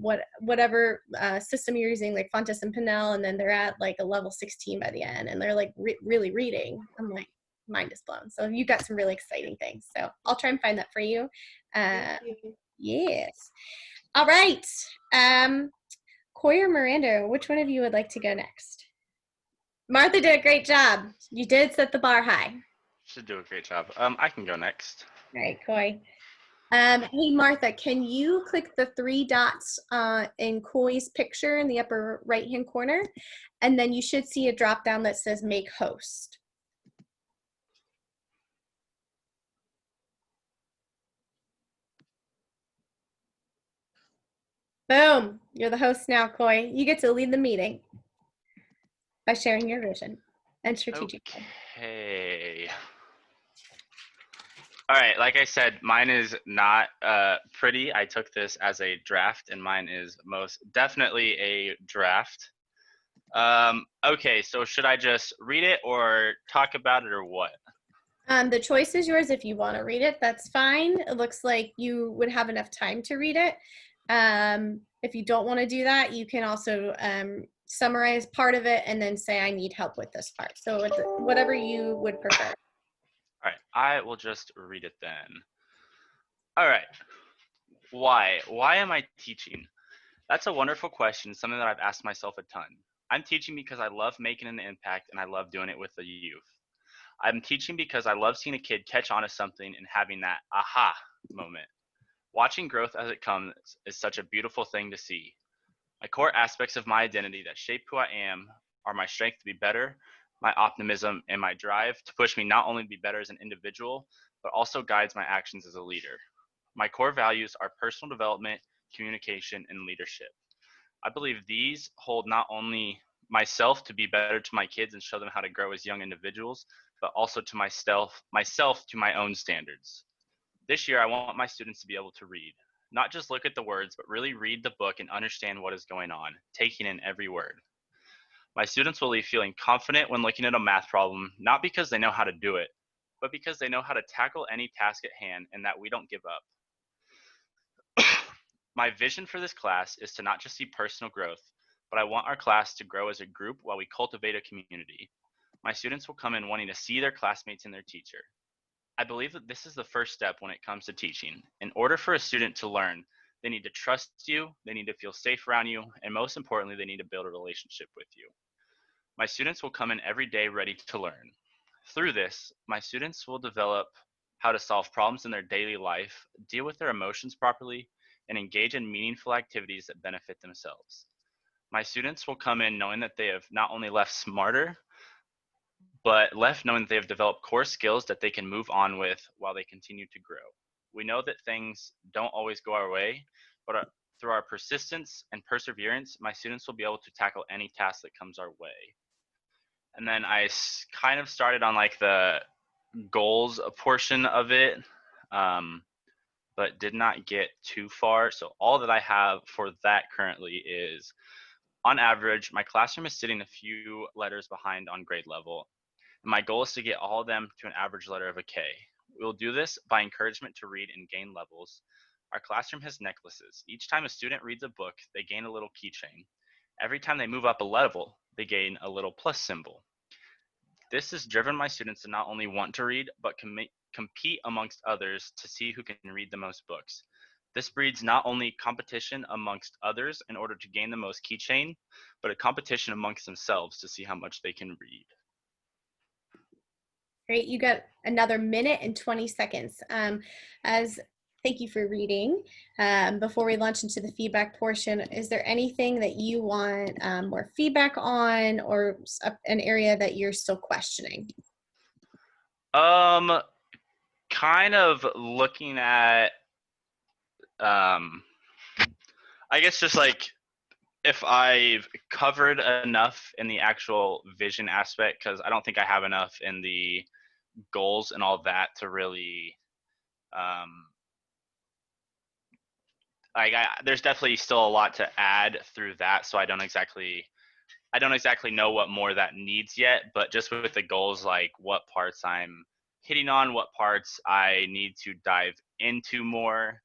whatever system you're using, like Fontes and Pinnell, and then they're at like a level 16 by the end, and they're like really reading. I'm like, mind is blown. So you got some really exciting things. So I'll try and find that for you. Yes. All right. Coy or Miranda, which one of you would like to go next? Martha did a great job. You did set the bar high. Should do a great job. I can go next. All right, Coy. Hey, Martha, can you click the 3 dots in Coy's picture in the upper right-hand corner? And then you should see a drop down that says Make Host. Boom. You're the host now, Coy. You get to lead the meeting by sharing your vision and strategic. Okay. All right, like I said, mine is not pretty. I took this as a draft, and mine is most definitely a draft. Okay, so should I just read it or talk about it or what? The choice is yours. If you want to read it, that's fine. It looks like you would have enough time to read it. If you don't want to do that, you can also summarize part of it and then say, I need help with this part. So whatever you would prefer. All right, I will just read it then. All right, why? Why am I teaching? That's a wonderful question, something that I've asked myself a ton. I'm teaching because I love making an impact and I love doing it with the youth. I'm teaching because I love seeing a kid catch on to something and having that aha moment. Watching growth as it comes is such a beautiful thing to see. My core aspects of my identity that shape who I am are my strength to be better, my optimism, and my drive to push me not only to be better as an individual, but also guides my actions as a leader. My core values are personal development, communication, and leadership. I believe these hold not only myself to be better to my kids and show them how to grow as young individuals, but also to myself to my own standards. This year, I want my students to be able to read, not just look at the words, but really read the book and understand what is going on, taking in every word. My students will leave feeling confident when looking at a math problem, not because they know how to do it, but because they know how to tackle any task at hand and that we don't give up. My vision for this class is to not just see personal growth, but I want our class to grow as a group while we cultivate a community. My students will come in wanting to see their classmates and their teacher. I believe that this is the first step when it comes to teaching. In order for a student to learn, they need to trust you, they need to feel safe around you, and most importantly, they need to build a relationship with you. My students will come in every day ready to learn. Through this, my students will develop how to solve problems in their daily life, deal with their emotions properly, and engage in meaningful activities that benefit themselves. My students will come in knowing that they have not only left smarter, but left knowing that they have developed core skills that they can move on with while they continue to grow. We know that things don't always go our way, but through our persistence and perseverance, my students will be able to tackle any task that comes our way. And then I kind of started on like the goals portion of it, but did not get too far. So all that I have for that currently is, on average, my classroom is sitting a few letters behind on grade level. And my goal is to get all of them to an average letter of a K. We'll do this by encouragement to read and gain levels, Our classroom has necklaces. Each time a student reads a book, they gain a little keychain. Every time they move up a level, they gain a little plus symbol. This has driven my students to not only want to read, but compete amongst others to see who can read the most books. This breeds not only competition amongst others in order to gain the most keychain, but a competition amongst themselves to see how much they can read. Great, you got another minute and 20 seconds. Thank you for reading. Before we launch into the feedback portion, is there anything that you want more feedback on, or an area that you're still questioning? Kind of looking at, I guess just like if I've covered enough in the actual vision aspect, because I don't think I have enough in the goals and all that to really, there's definitely still a lot to add through that. So I don't exactly know what more that needs yet, but just with the goals, like what parts I'm hitting on, what parts I need to dive into more,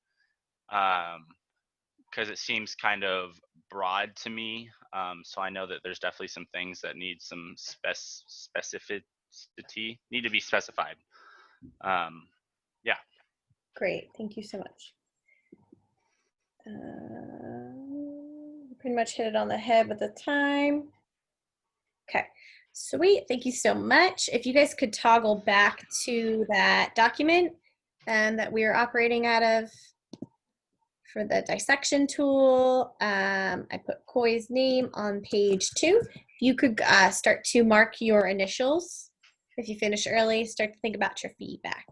because it seems kind of broad to me. So I know that there's definitely some things that need some specificity, need to be specified. Yeah. Great, thank you so much. Pretty much hit it on the head with the time. Okay, sweet, thank you so much. If you guys could toggle back to that document that we are operating out of for the dissection tool, I put Koi's name on page 2. If you could start to mark your initials. If you finish early, start to think about your feedback.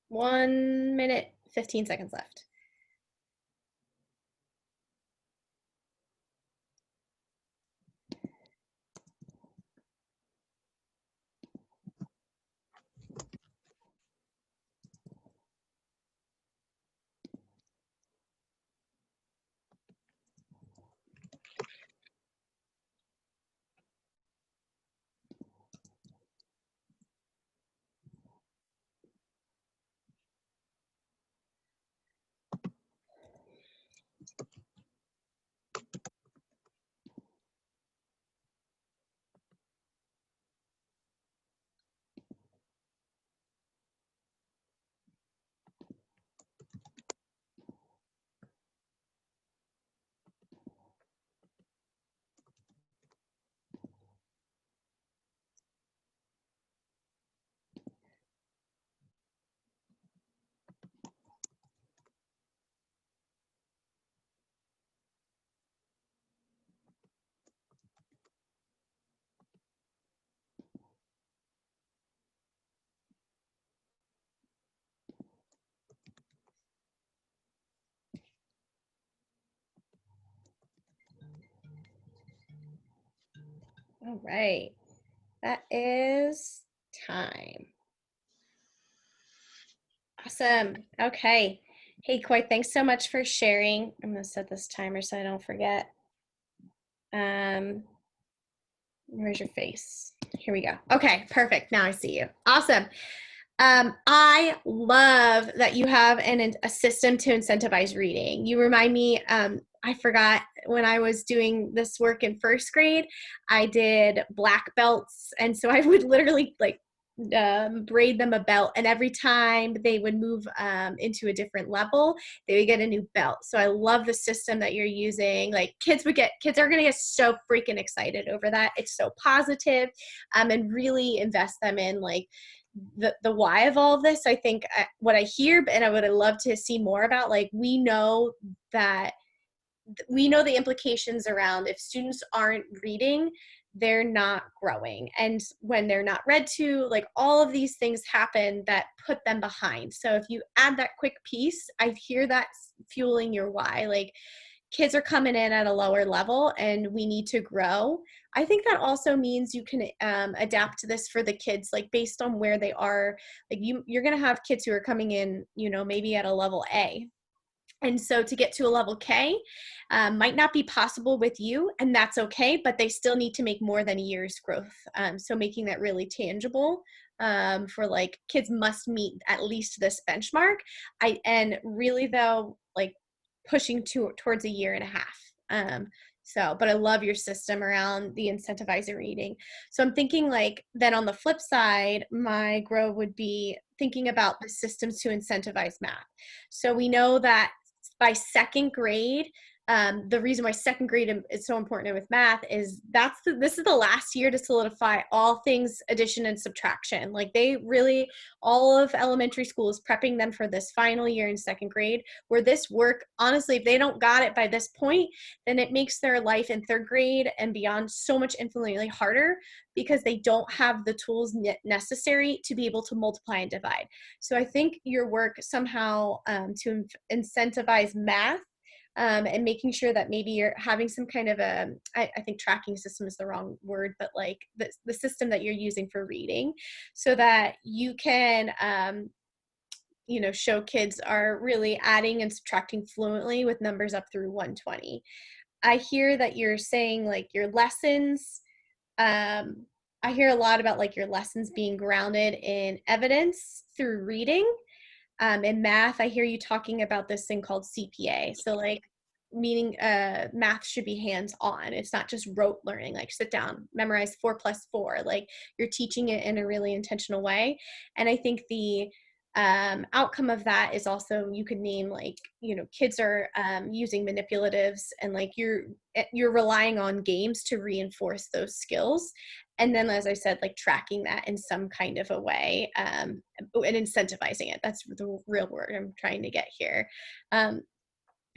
One minute, 15 seconds left. All right. That is time. Awesome. Okay. Hey, Koi, thanks so much for sharing. I'm going to set this timer so I don't forget. Where's your face? Here we go. Okay, perfect. Now I see you. Awesome. I love that you have a system to incentivize reading. You remind me, I forgot when I was doing this work in first grade, I did black belts. And so I would literally like braid them a belt, and every time they would move into a different level, they would get a new belt. So I love the system that you're using. Like kids are going to get so freaking excited over that. It's so positive, and really invest them in like the why of all of this. I think what I hear, and I would love to see more about, like we know the implications around if students aren't reading, they're not growing. And when they're not read to, like all of these things happen that put them behind. So if you add that quick piece, I hear that fueling your why. Like kids are coming in at a lower level and we need to grow. I think that also means you can adapt to this for the kids, like based on where they are. Like you're going to have kids who are coming in, maybe at a level A. And so to get to a level K might not be possible with you, and that's okay, but they still need to make more than a year's growth. So making that really tangible for like kids must meet at least this benchmark. And really though, like pushing towards a year and a half. But I love your system around the incentivizing reading. So I'm thinking like then on the flip side, my grow would be thinking about the systems to incentivize math. So we know that by second grade, the reason why second grade is so important with math is this is the last year to solidify all things addition and subtraction. Like they really, all of elementary school is prepping them for this final year in second grade, where this work, honestly, if they don't got it by this point, then it makes their life in third grade and beyond so much infinitely harder because they don't have the tools necessary to be able to multiply and divide. So I think your work somehow to incentivize math and making sure that maybe you're having some kind of I think tracking system is the wrong word, but like the system that you're using for reading so that you can, show kids are really adding and subtracting fluently with numbers up through 120. I hear that you're saying like your lessons, I hear a lot about like your lessons being grounded in evidence through reading. In math, I hear you talking about this thing called CPA. So like meaning math should be hands-on. It's not just rote learning, like sit down, memorize 4 + 4. Like you're teaching it in a really intentional way. And I think the outcome of that is also you could name like, kids are using manipulatives and like you're relying on games to reinforce those skills. And then, as I said, like tracking that in some kind of a way and incentivizing it. That's the real word I'm trying to get here. And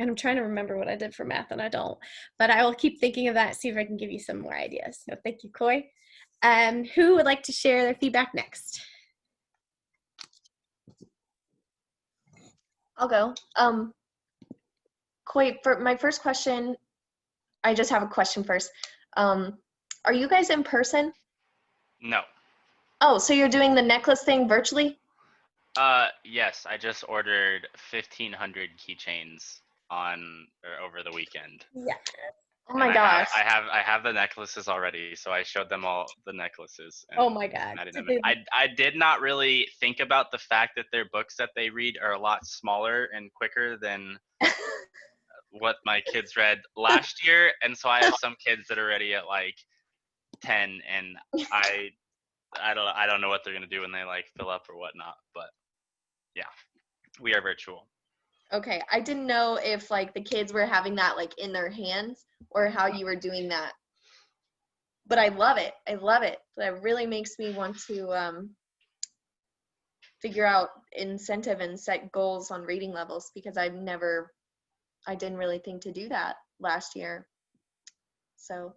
I'm trying to remember what I did for math and I don't, but I will keep thinking of that, see if I can give you some more ideas. So thank you, Koi. Who would like to share their feedback next? I'll go. Koi, for my first question, I just have a question first. Are you guys in person? No. Oh, so you're doing the necklace thing virtually? Yes, I just ordered 1,500 keychains over the weekend. Yeah. Oh my And gosh. I have the necklaces already, so I showed them all the necklaces. Oh my God. I did not really think about the fact that their books that they read are a lot smaller and quicker than what my kids read last year, and so I have some kids that are already at like 10, and I don't know what they're gonna do when they like fill up or whatnot, but yeah, we are virtual. Okay, I didn't know if like the kids were having that like in their hands or how you were doing that. But I love it. I love it. That really makes me want to figure out incentive and set goals on reading levels because I didn't really think to do that last year. So,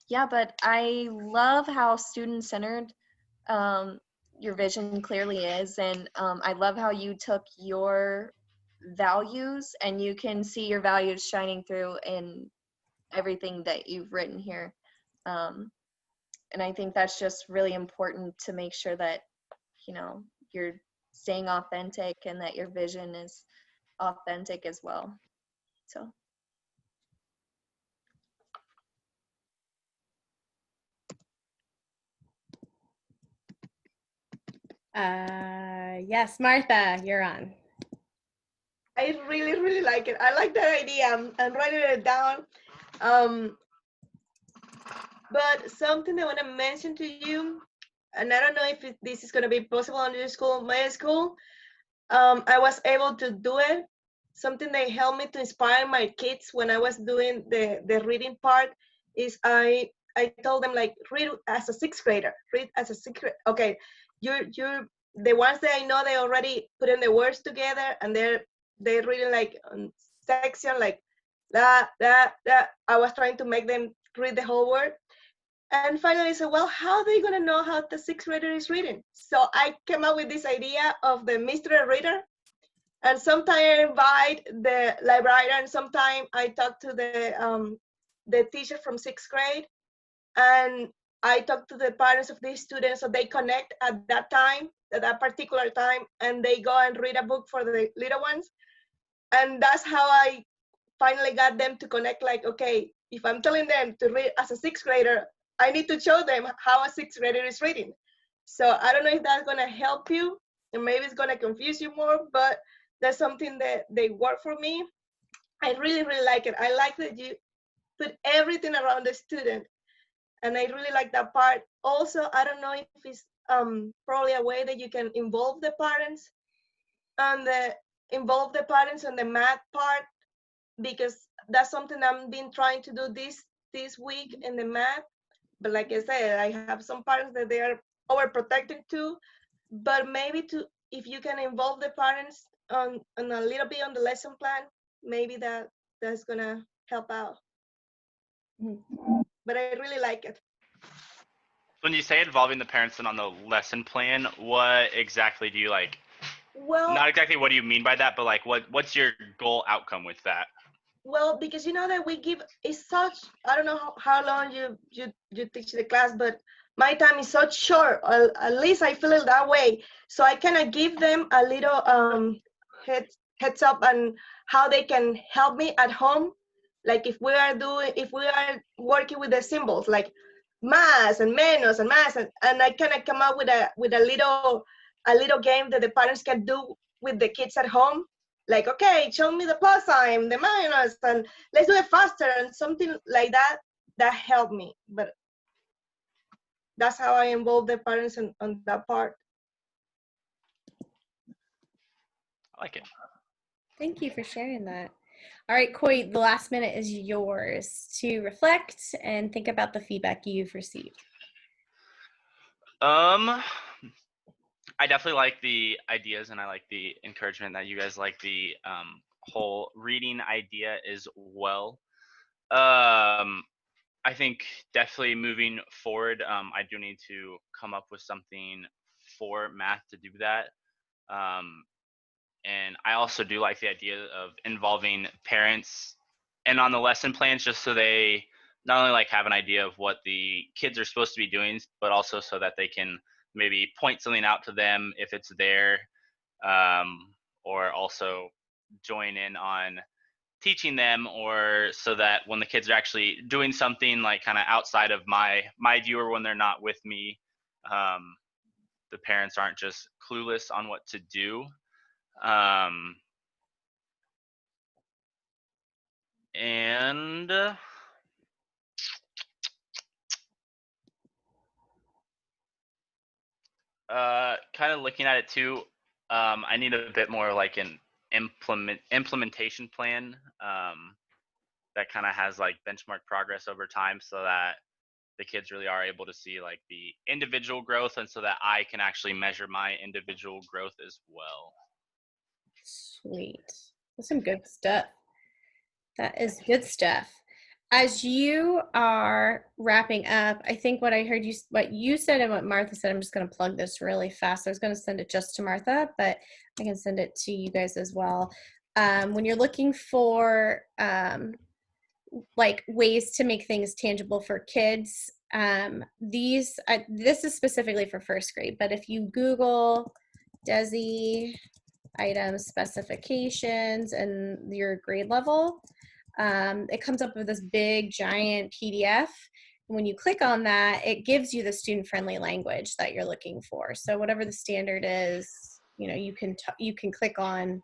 yeah, but I love how student-centered your vision clearly is. And I love how you took your values and you can see your values shining through in everything that you've written here. And I think that's just really important to make sure that, you know, you're staying authentic and that your vision is authentic as well. So. Yes, Martha, you're on. I really like it. I like that idea. I'm writing it down. But something I want to mention to you, and I don't know if this is going to be possible in your school, my school, I was able to do it. Something that helped me to inspire my kids when I was doing the reading part is I told them, like, read as a sixth grader. Read as a sixth grader. Okay, you're the ones that I know, they already putting the words together, and they're reading like section, like that. I was trying to make them read the whole word. And finally I said, well, how are they going to know how the sixth grader is reading? So I came up with this idea of the mystery reader. And sometimes I invite the librarian, and sometimes I talk to the teacher from sixth grade, and I talk to the parents of these students, so they connect at that time, at that particular time, and they go and read a book for the little ones. And that's how I finally got them to connect, like, okay, if I'm telling them to read as a sixth grader, I need to show them how a sixth grader is reading. So I don't know if that's gonna help you, and maybe it's gonna confuse you more, but that's something that they work for me. I really like it. I like that you put everything around the student, and I really like that part. Also, I don't know if it's probably a way that you can involve the parents and the math part, because that's something I've been trying to do this week in the math. But like I said, I have some parents that they are overprotecting too. But maybe if you can involve the parents on a little bit on the lesson plan, maybe that's gonna help out. But I really like it. When you say involving the parents and on the lesson plan, what exactly do you like? Well, Not exactly what do you mean by that, but like what's your goal outcome with that? well, because you know that we give is such, I don't know how long you teach the class, but my time is so short, or at least I feel it that way. So I kind of give them a little heads up on how they can help me at home. Like if we are working with the symbols, like más and menos and más, and I kind of come up with a little game that the parents can do with the kids at home, like, okay, show me the plus sign, the minus, and let's do it faster, and something like that helped me. But that's how I involve the parents on that part. I like it. Thank you for sharing that. All right, Coy, the last minute is yours to reflect and think about the feedback you've received. I definitely like the ideas, and I like the encouragement that you guys like the whole reading idea as well. I think definitely moving forward, I do need to come up with something for math to do that. And I also do like the idea of involving parents and on the lesson plans, just so they not only like have an idea of what the kids are supposed to be doing, but also so that they can maybe point something out to them if it's there, or also join in on teaching them, or so that when the kids are actually doing something like kind of outside of my view, or when they're not with me, the parents aren't just clueless on what to do. And kind of looking at it too, I need a bit more like an implementation plan that kind of has like benchmark progress over time, so that the kids really are able to see like the individual growth, and so that I can actually measure my individual growth as well. Sweet. That's some good stuff. That is good stuff. As you are wrapping up, I think what I heard what you said and what Martha said, I'm just going to plug this really fast. I was going to send it just to Martha, but I can send it to you guys as well. When you're looking for like ways to make things tangible for kids. This is specifically for first grade, but if you Google DESI item specifications and your grade level, it comes up with this big giant PDF. When you click on that, it gives you the student-friendly language that you're looking for. So whatever the standard is, you can click on,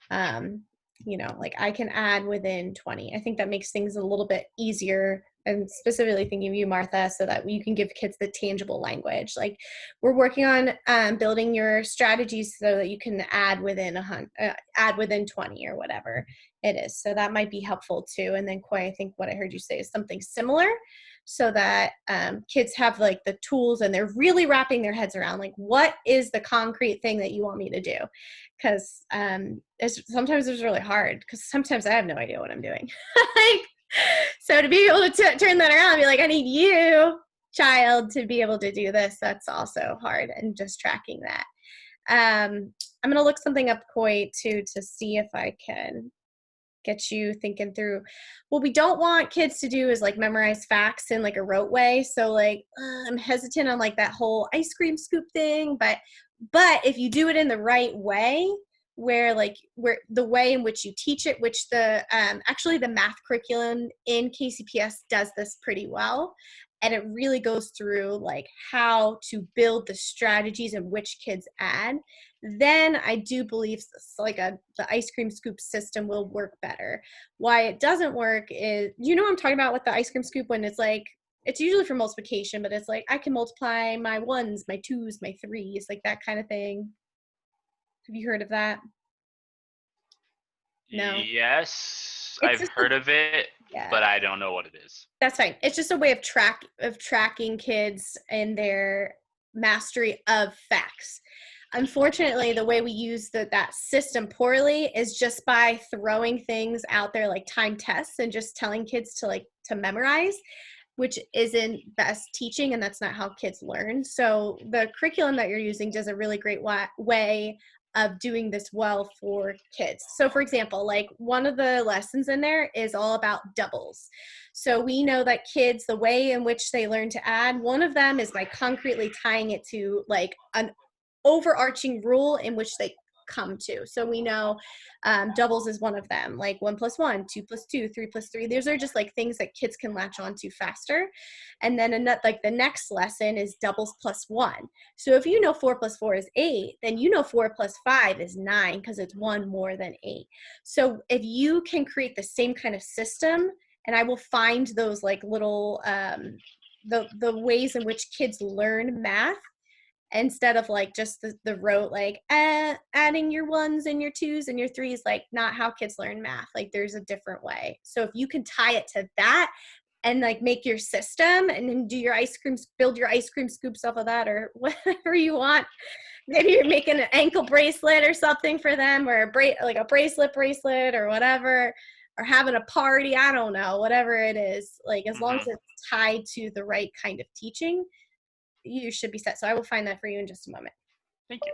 like I can add within 20. I think that makes things a little bit easier. I'm specifically thinking of you, Martha, so that you can give kids the tangible language. Like we're working on building your strategies so that you can add within 20 or whatever it is. So that might be helpful too. And then Koi, I think what I heard you say is something similar, so that kids have like the tools and they're really wrapping their heads around like, what is the concrete thing that you want me to do? Because sometimes it's really hard, because sometimes I have no idea what I'm doing. Like, so to be able to turn that around and be like, I need you, child, to be able to do this, that's also hard, and just tracking that. I'm going to look something up, Koi, too, to see if I can get you thinking through. What we don't want kids to do is like memorize facts in like a rote way. So like I'm hesitant on like that whole ice cream scoop thing, but if you do it in the right way, where the way in which you teach it, which actually the math curriculum in KCPS does this pretty well, and it really goes through like how to build the strategies in which kids add, then I do believe like the ice cream scoop system will work better. Why it doesn't work is, what I'm talking about with the ice cream scoop, when it's like, it's usually for multiplication, but it's like, I can multiply my 1s, my 2s, my 3s, like that kind of thing. Have you heard of that? No. Yes, It's I've heard of it, yeah. but I don't know what it is. That's fine. It's just a way of tracking kids and their mastery of facts. Unfortunately, the way we use that system poorly is just by throwing things out there like time tests and just telling kids to memorize, which isn't best teaching, and that's not how kids learn. So the curriculum that you're using does a really great way of doing this well for kids. So for example, like one of the lessons in there is all about doubles. So we know that kids, the way in which they learn to add, one of them is by concretely tying it to like an overarching rule in which they come to. So we know doubles is one of them, like 1 + 1, 2 + 2, 3 + 3. Those are just like things that kids can latch on to faster. And then the next lesson is doubles +1. So if you know 4 + 4 is 8, then you know 4 + 5 is 9, because it's 1 more than 8. So if you can create the same kind of system, and I will find those like little the ways in which kids learn math, instead of like just the rote, like adding your 1s and your 2s and your 3s, like not how kids learn math. Like there's a different way. So if you can tie it to that and like make your system and then build your ice cream scoops off of that, or whatever you want. Maybe you're making an ankle bracelet or something for them, or like a bracelet or whatever, or having a party, I don't know, whatever it is, like as long as it's tied to the right kind of teaching, you should be set. So I will find that for you in just a moment. Thank you.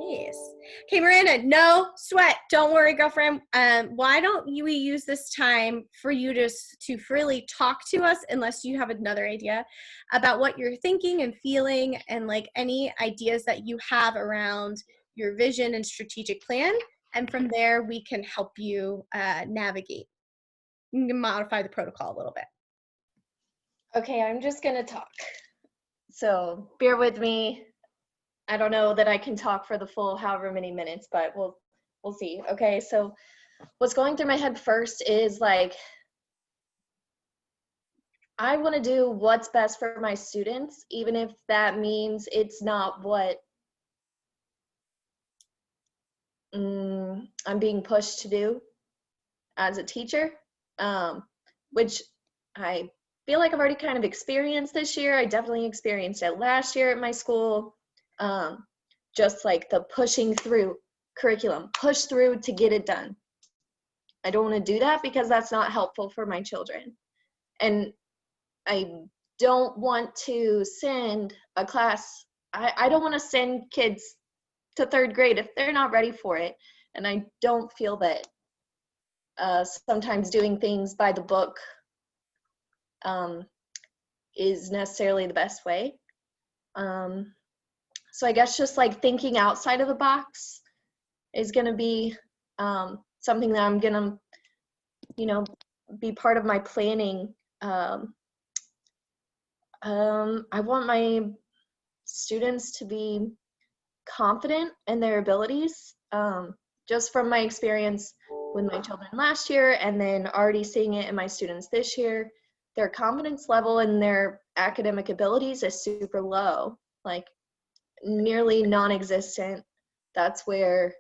Yes. Okay, Miranda, no sweat. Don't worry, girlfriend. Why don't we use this time for you to freely talk to us, unless you have another idea about what you're thinking and feeling, and like any ideas that you have around your vision and strategic plan. And from there, we can help you navigate. You can modify the protocol a little bit. Okay, I'm just gonna talk. So bear with me. I don't know that I can talk for the full however many minutes, but we'll see. Okay, so what's going through my head first is like, I want to do what's best for my students, even if that means it's not what I'm being pushed to do as a teacher, which I feel like I've already kind of experienced this year. I definitely experienced it last year at my school. Just like the pushing through curriculum, push through to get it done. I don't want to do that because that's not helpful for my children. And I don't want to send a class, I don't want to send kids to 3rd grade if they're not ready for it. And I don't feel that sometimes doing things by the book is necessarily the best way. So I guess just like thinking outside of the box is going to be something that I'm going to, you know, be part of my planning. I want my students to be confident in their abilities. Just from my experience with my children last year and then already seeing it in my students this year, their confidence level and their academic abilities is super low, like nearly non-existent. That's where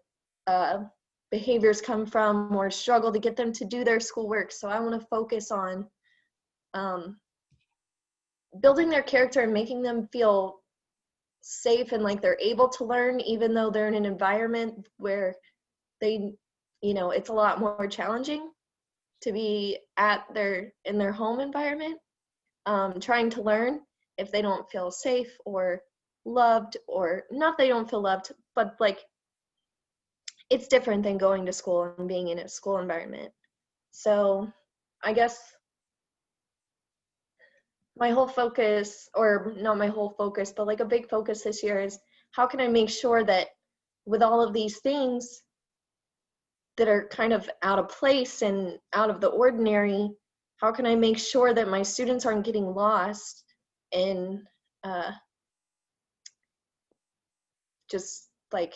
behaviors come from or struggle to get them to do their schoolwork. So I want to focus on building their character and making them feel safe and like they're able to learn even though they're in an environment where they, you know, it's a lot more challenging to be in their home environment, trying to learn if they don't feel safe or loved, or not they don't feel loved, but like it's different than going to school and being in a school environment. So I guess my whole focus, or not my whole focus, but like a big focus this year is how can I make sure that with all of these things that are kind of out of place and out of the ordinary, how can I make sure that my students aren't getting lost in just like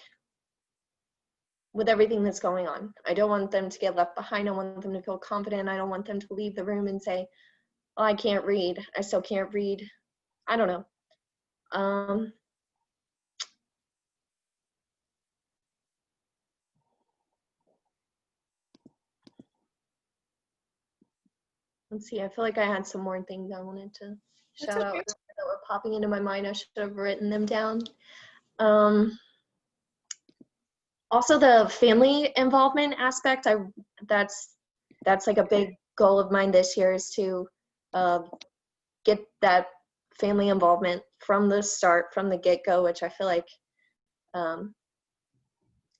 with everything that's going on. I don't want them to get left behind. I want them to feel confident. I don't want them to leave the room and say, oh, I can't read. I still can't read. I don't know. Let's see, I feel like I had some more things I wanted to That's shout out okay. that were popping into my mind. I should have written them down. Also the family involvement aspect, that's like a big goal of mine this year, is to get that family involvement from the start, from the get-go, which I feel like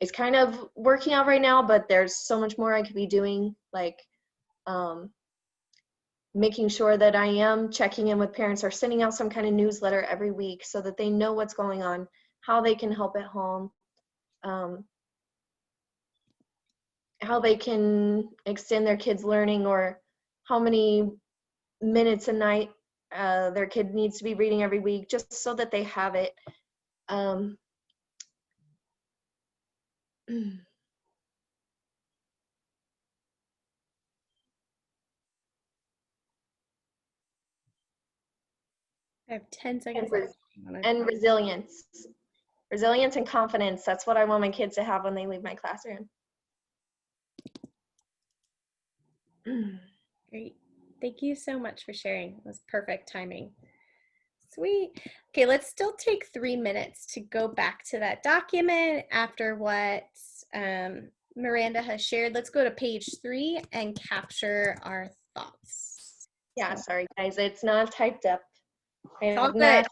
is kind of working out right now, but there's so much more I could be doing, like making sure that I am checking in with parents or sending out some kind of newsletter every week so that they know what's going on, how they can help at home, how they can extend their kids' learning, or how many minutes a night their kid needs to be reading every week, just so that they have it. I have 10 seconds and, left. and resilience and confidence. That's what I want my kids to have when they leave my classroom. Great. Thank you so much for sharing. It was perfect timing. Sweet. Okay, let's still take 3 minutes to go back to that document after what Miranda has shared. Let's go to page 3 and capture our thoughts. Yeah, sorry guys, it's not typed up. It's all good.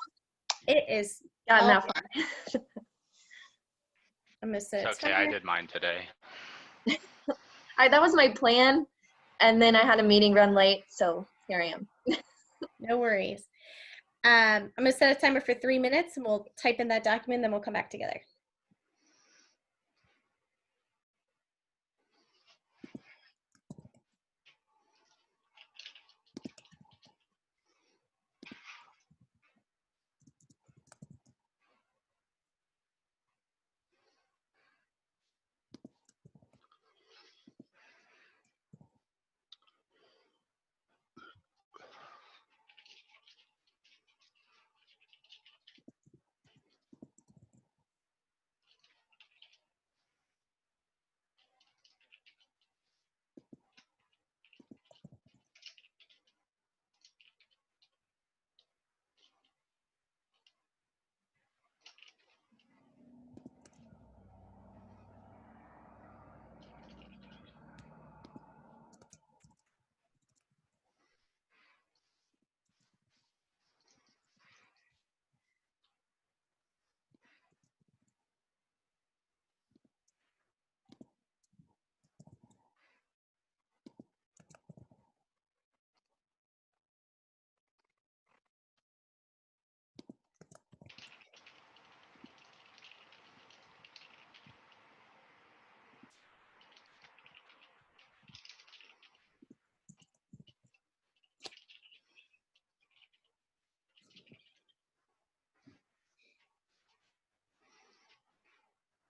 It is gotten all that far. I'm gonna set It's okay, I did mine today. That was my plan, and then I had a meeting run late, so here I am. No worries. I'm gonna set a timer for 3 minutes and we'll type in that document, then we'll come back together.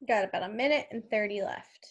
Got about a minute and 30 left.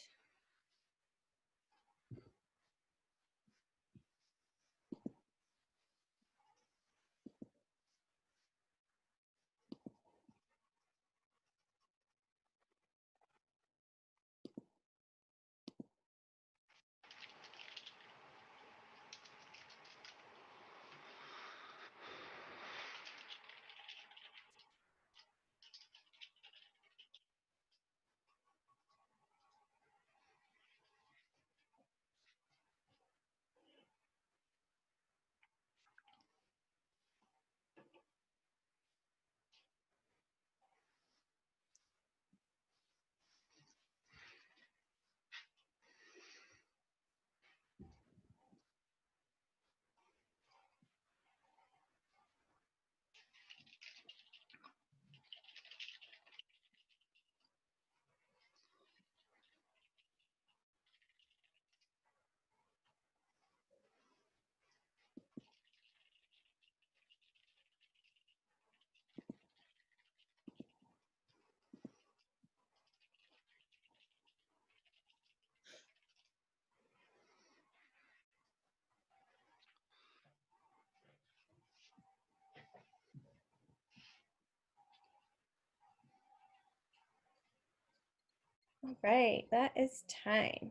All right, that is time.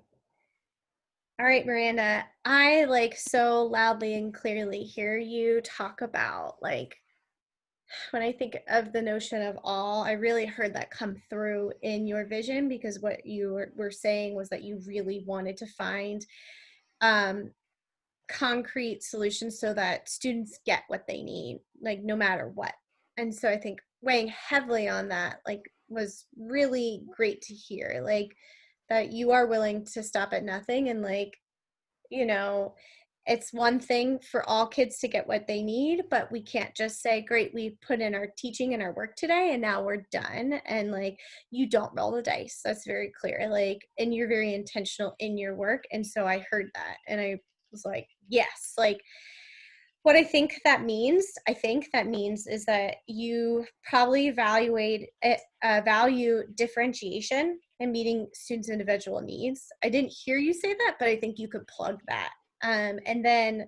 All right, Miranda, I like so loudly and clearly hear you talk about like when I think of the notion of all, I really heard that come through in your vision, because what you were saying was that you really wanted to find um, concrete solutions so that students get what they need, like no matter what. And so I think weighing heavily on that, like, was really great to hear, like that you are willing to stop at nothing, and like, you know, it's one thing for all kids to get what they need, but we can't just say, great, we put in our teaching and our work today and now we're done. And like, you don't roll the dice. That's very clear. Like, and you're very intentional in your work. And so I heard that and I was like, yes, like what I think that means is that you probably value differentiation and meeting students' individual needs. I didn't hear you say that, but I think you could plug that. And then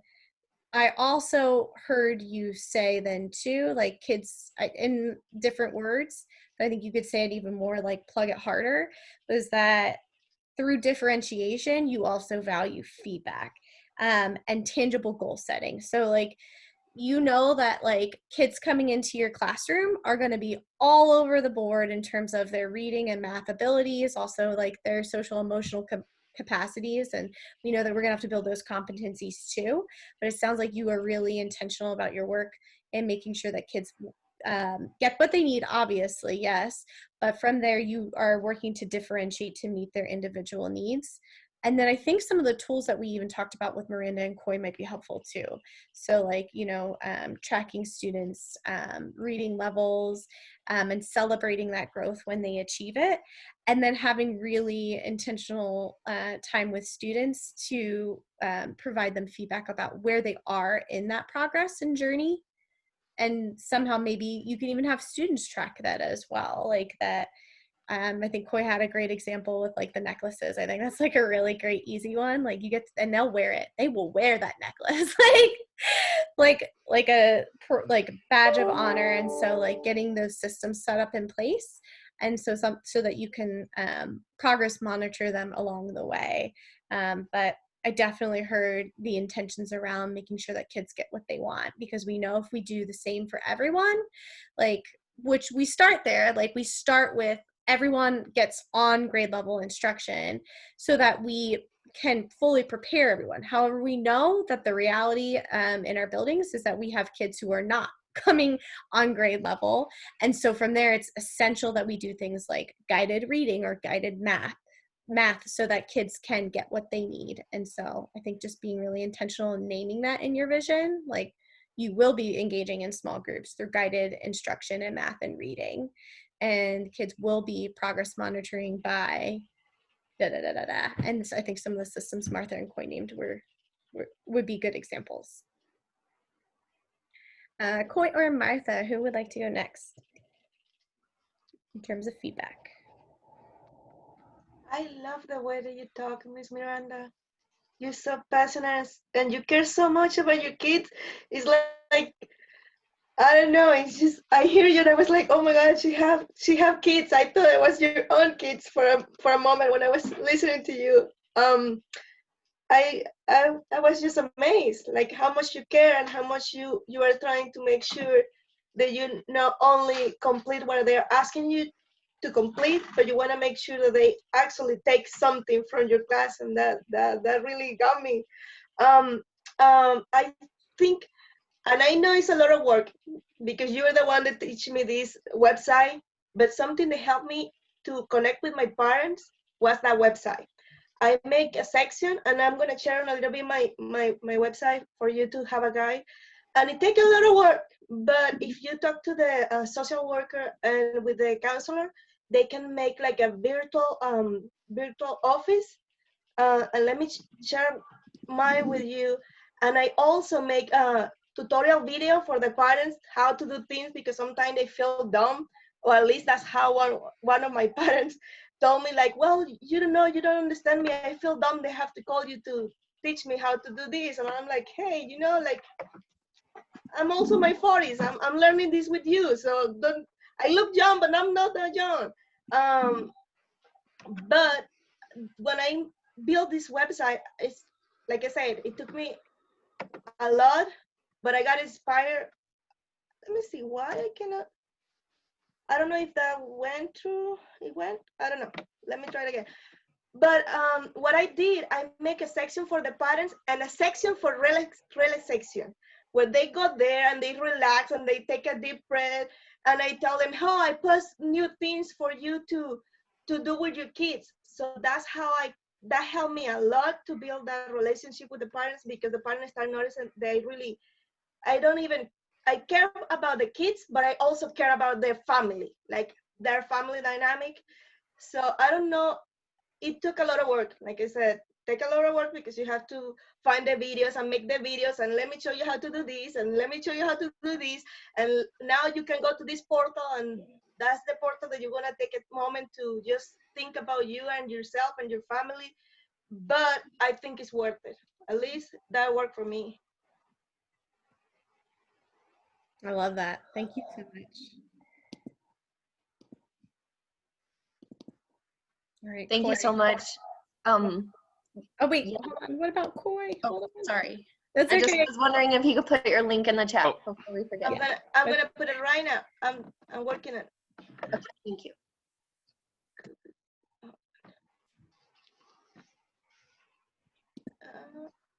I also heard you say then too, like kids in different words, but I think you could say it even more, like plug it harder, was that through differentiation, you also value feedback and tangible goal setting. So like, you know that like kids coming into your classroom are going to be all over the board in terms of their reading and math abilities, also like their social emotional capacities, and we know that we're going to have to build those competencies too. But it sounds like you are really intentional about your work and making sure that kids get what they need, obviously, yes, but from there you are working to differentiate to meet their individual needs. And then I think some of the tools that we even talked about with Miranda and Coy might be helpful too. So like, you know, tracking students' reading levels and celebrating that growth when they achieve it. And then having really intentional time with students to provide them feedback about where they are in that progress and journey. And somehow maybe you can even have students track that as well, like that. I think Koi had a great example with like the necklaces. I think that's like a really great easy one. Like you get and they'll wear it. They will wear that necklace like a like badge of honor. And so like getting those systems set up in place, and so that you can progress monitor them along the way. But I definitely heard the intentions around making sure that kids get what they want, because we know if we do the same for everyone, like, which we start there, like we start with everyone gets on grade level instruction so that we can fully prepare everyone. However, we know that the reality in our buildings is that we have kids who are not coming on grade level. And so from there, it's essential that we do things like guided reading or guided math so that kids can get what they need. And so I think just being really intentional and naming that in your vision, like you will be engaging in small groups through guided instruction in math and reading, and kids will be progress monitoring by da da da da da. And so I think some of the systems Martha and Coy named would be good examples. Coy or Martha, who would like to go next in terms of feedback? I love the way that you talk, Miss Miranda. You're so passionate and you care so much about your kids. It's like I don't know. It's just I hear you and I was like, oh my God, she have kids. I thought it was your own kids for a moment when I was listening to you. Um, I was just amazed, like how much you care and how much you are trying to make sure that you not only complete what they're asking you to complete, but you want to make sure that they actually take something from your class, and that really got me. Um, I think, and I know it's a lot of work because you're the one that teach me this website, but something that helped me to connect with my parents was that website. I make a section, and I'm gonna share a little bit my website for you to have a guide. And it takes a lot of work, but if you talk to the social worker and with the counselor, they can make like a virtual office. And let me share mine with you. And I also make a tutorial video for the parents how to do things because sometimes they feel dumb, or at least that's how one of my parents told me, like, well, you don't know, you don't understand me, I feel dumb, they have to call you to teach me how to do this. And I'm like, hey, like, I'm also my 40s, I'm learning this with you, so don't, I look young but I'm not that young. But when I built this website, it's like I said, it took me a lot, but I got inspired. Let me see why I cannot. I don't know if that went through. It went. I don't know. Let me try it again. But what I did, I make a section for the parents and a section for relaxation, where they go there and they relax and they take a deep breath. And I tell them, how I post new things for you to do with your kids. So that's how that helped me a lot to build that relationship with the parents, because the parents start noticing they really, I don't even, I care about the kids, but I also care about their family, like their family dynamic. So I don't know, it took a lot of work. Like I said, take a lot of work because you have to find the videos and make the videos and let me show you how to do this and let me show you how to do this. And now you can go to this portal, and that's the portal that you're gonna take a moment to just think about you and yourself and your family. But I think it's worth it. At least that worked for me. I love that. Thank you so much. All right. Thank Corey. you so much. Oh wait, Yeah. hold on. What about Corey? Hold on. Sorry. That's I just okay. was wondering if you could put your link in the chat Oh. before we forget. I'm gonna put it right now. I'm working it. Okay, thank you.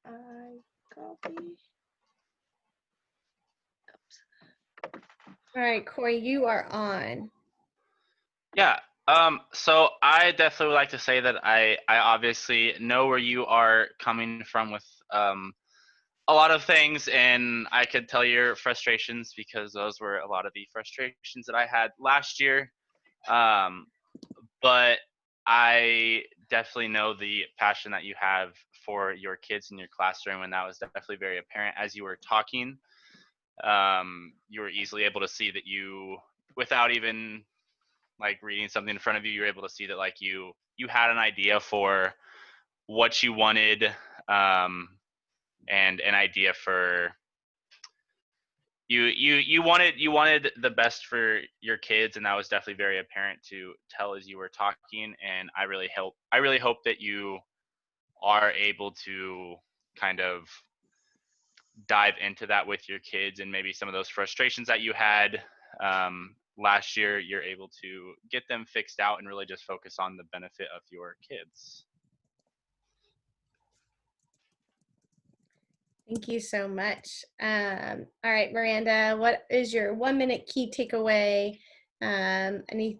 I copy. All right, Corey, you are on. Yeah. So I definitely would like to say that I obviously know where you are coming from with a lot of things, and I could tell your frustrations because those were a lot of the frustrations that I had last year. But I definitely know the passion that you have for your kids in your classroom, and that was definitely very apparent as you were talking. You were easily able to see that you, without even like reading something in front of you, you were able to see that like you had an idea for what you wanted, and an idea for you wanted the best for your kids, and that was definitely very apparent to tell as you were talking. And I really hope that you are able to kind of dive into that with your kids, and maybe some of those frustrations that you had last year, you're able to get them fixed out and really just focus on the benefit of your kids. Thank you so much. All right, Miranda, what is your 1-minute key takeaway? Any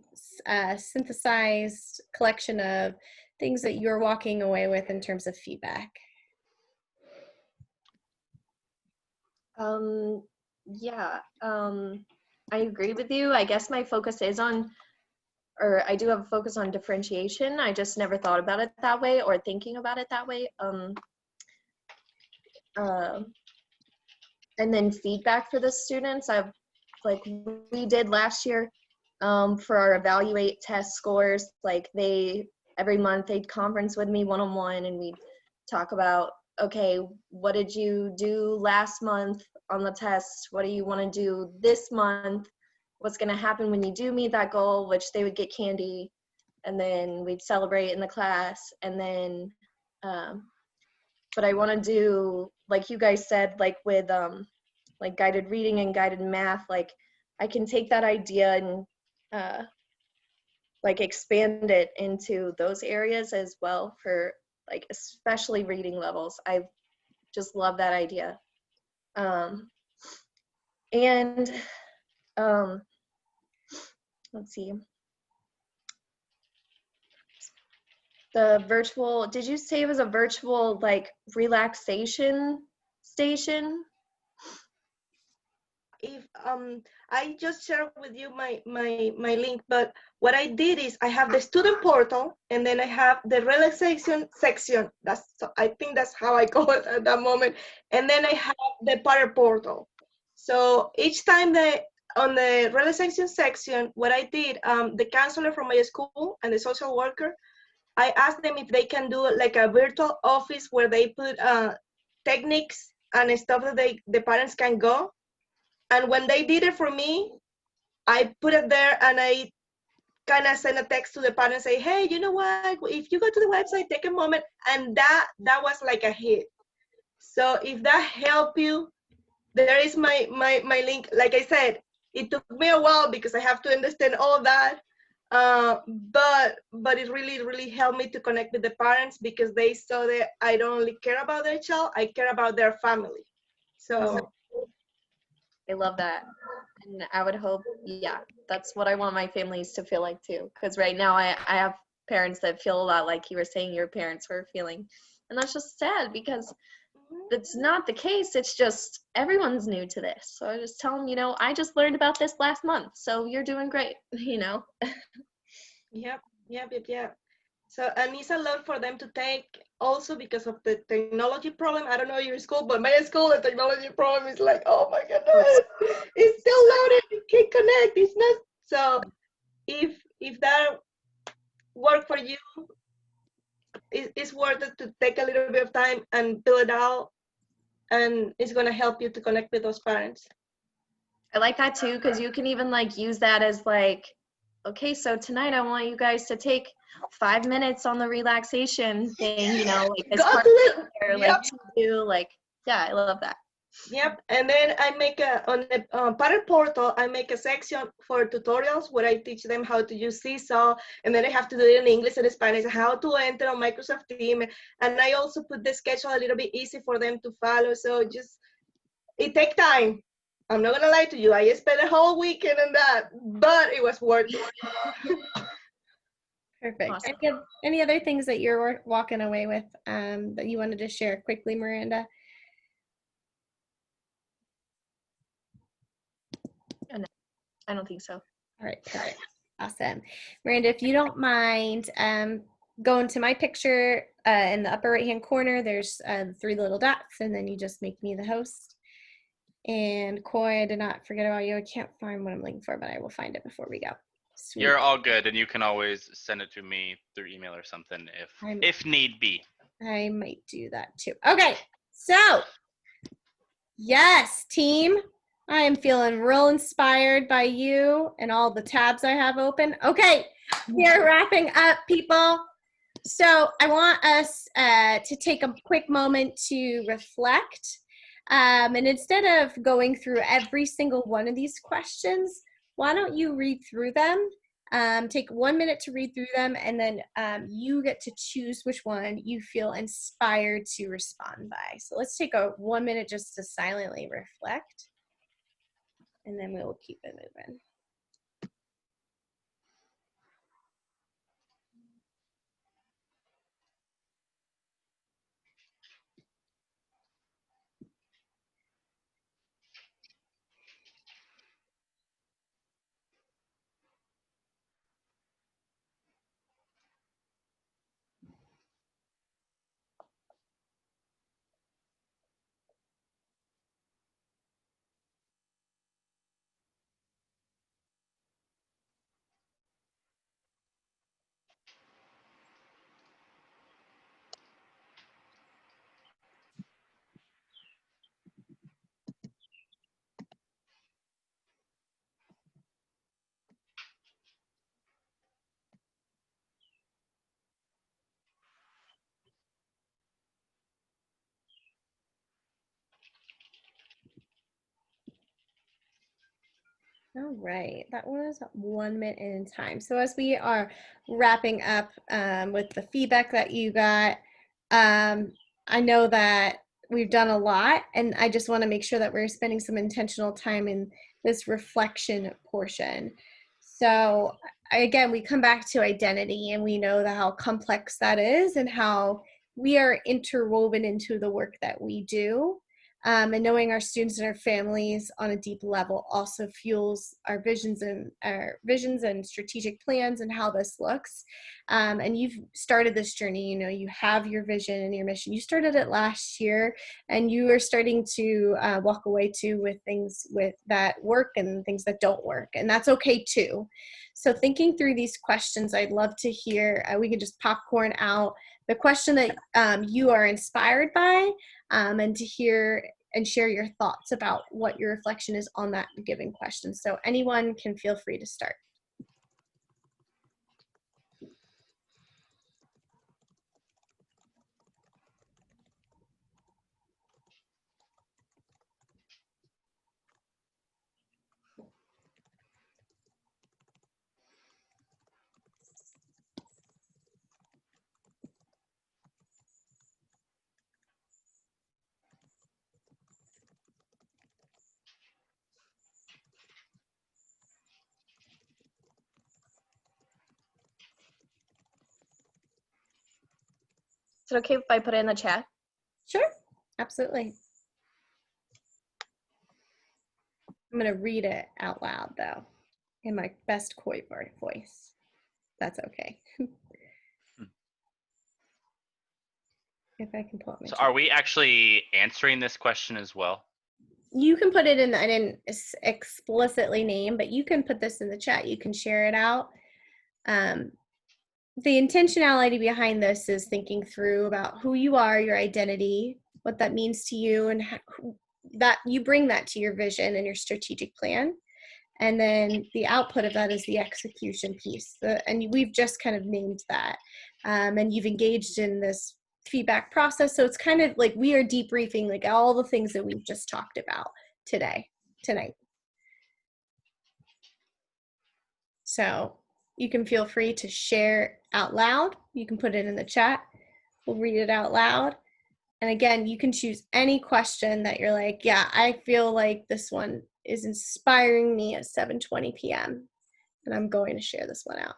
synthesized collection of things that you're walking away with in terms of feedback? Yeah, I agree with you. I guess my focus is on, or I do have a focus on differentiation. I just never thought about it that way or thinking about it that way. And then feedback for the students. Like we did last year for our evaluate test scores, like they every month they'd conference with me one-on-one, and we'd talk about, okay, what did you do last month on the test? What do you want to do this month? What's going to happen when you do meet that goal? Which they would get candy, and then we'd celebrate in the class. And then, but I want to do, like you guys said, like with like guided reading and guided math, like I can take that idea and like expand it into those areas as well, for like especially reading levels. I just love that idea. And let's see, the virtual, did you say it was a virtual like relaxation station? If I just shared with you my link, but what I did is I have the student portal, and then I have the relaxation section. I think that's how I call it at that moment. And then I have the parent portal. So each time on the relaxation section, what I did, the counselor from my school and the social worker, I asked them if they can do like a virtual office where they put techniques and stuff that the parents can go. And when they did it for me, I put it there, and I kind of send a text to the parents, say, hey, you know what? If you go to the website, take a moment. And that was like a hit. So if that help you, there is my link. Like I said, it took me a while because I have to understand all that. But it really helped me to connect with the parents, because they saw that I don't only care about their child, I care about their family. So I love that. And I would hope, yeah, that's what I want my families to feel like too. Because right now I have parents that feel a lot like you were saying your parents were feeling. And that's just sad, because that's not the case. It's just everyone's new to this. So I just tell them, you know, I just learned about this last month, so you're doing great, you know. Yep. So, and it's a lot for them to take also because of the technology problem. I don't know your school, but my school, the technology problem is like, oh my goodness, it's still loaded, you can't connect, it's not. So if that work for you, it's worth it to take a little bit of time and fill it out, and it's gonna help you to connect with those parents. I like that too, because you can even like use that as like, okay, so tonight I want you guys to take 5 minutes on the relaxation thing, you know, like as Go part to of it. their Yep. like to do, like, yeah, I love that. Yep, and then I make on the Pattern Portal, I make a section for tutorials where I teach them how to use Seesaw, and then I have to do it in English and Spanish, how to enter on Microsoft Teams, and I also put the schedule a little bit easy for them to follow. So just, it takes time. I'm not gonna lie to you, I spent a whole weekend on that, but it was worth it. Perfect. Awesome. Any other things that you're walking away with that you wanted to share quickly, Miranda? I don't think so. All right, perfect. Awesome. Miranda, if you don't mind going to my picture in the upper right-hand corner, there's 3 little dots, and then you just make me the host. And Coy, I did not forget about you. I can't find what I'm looking for, but I will find it before we go. Sweet. You're all good, and you can always send it to me through email or something if need be. I might do that too. Okay, so yes, team, I am feeling real inspired by you and all the tabs I have open. Okay, we are wrapping up, people. So I want us to take a quick moment to reflect. And instead of going through every single one of these questions, why don't you read through them? Take 1 minute to read through them, and then you get to choose which one you feel inspired to respond by. So let's take a 1 minute just to silently reflect, and then we will keep it moving. All right, that was 1 minute in time. So as we are wrapping up with the feedback that you got, I know that we've done a lot, and I just want to make sure that we're spending some intentional time in this reflection portion. So again, we come back to identity, and we know that how complex that is and how we are interwoven into the work that we do. And knowing our students and our families on a deep level also fuels our visions and strategic plans and how this looks. And you've started this journey. You know, you have your vision and your mission. You started it last year, and you are starting to walk away too with things with that work and things that don't work, and that's okay too. So thinking through these questions, I'd love to hear. We could just popcorn out the question that you are inspired by, and to hear and share your thoughts about what your reflection is on that given question. So anyone can feel free to start. Is it okay if I put it in the chat? Sure, absolutely. I'm going to read it out loud, though, in my best koi voice. That's okay. If I can pull up my So chat. are we actually answering this question as well? You can put it in, I didn't explicitly name, but you can put this in the chat. You can share it out. The intentionality behind this is thinking through about who you are, your identity, what that means to you, and how, that you bring that to your vision and your strategic plan. And then the output of that is the execution piece. And we've just kind of named that. And you've engaged in this feedback process. So it's kind of like we are debriefing like all the things that we've just talked about tonight. So you can feel free to share out loud. You can put it in the chat. We'll read it out loud. And again, you can choose any question that you're like, yeah, I feel like this one is inspiring me at 7:20 p.m. and I'm going to share this one out.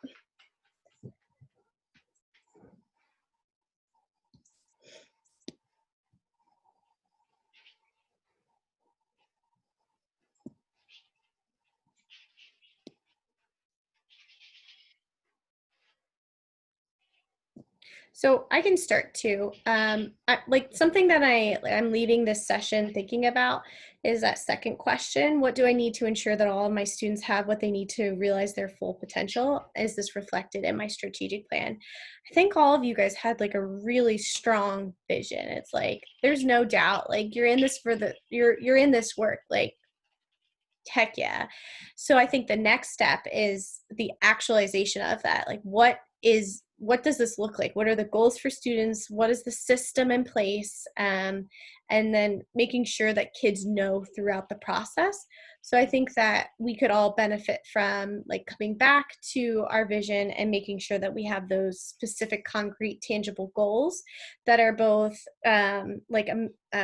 So I can start too. Like something that I'm leaving this session thinking about is that second question. What do I need to ensure that all of my students have what they need to realize their full potential? Is this reflected in my strategic plan? I think all of you guys had like a really strong vision. It's like, there's no doubt, like you're in this for you're in this work, like heck yeah. So I think the next step is the actualization of that. Like what does this look like? What are the goals for students? What is the system in place? And then making sure that kids know throughout the process. So I think that we could all benefit from like coming back to our vision and making sure that we have those specific, concrete, tangible goals that are both like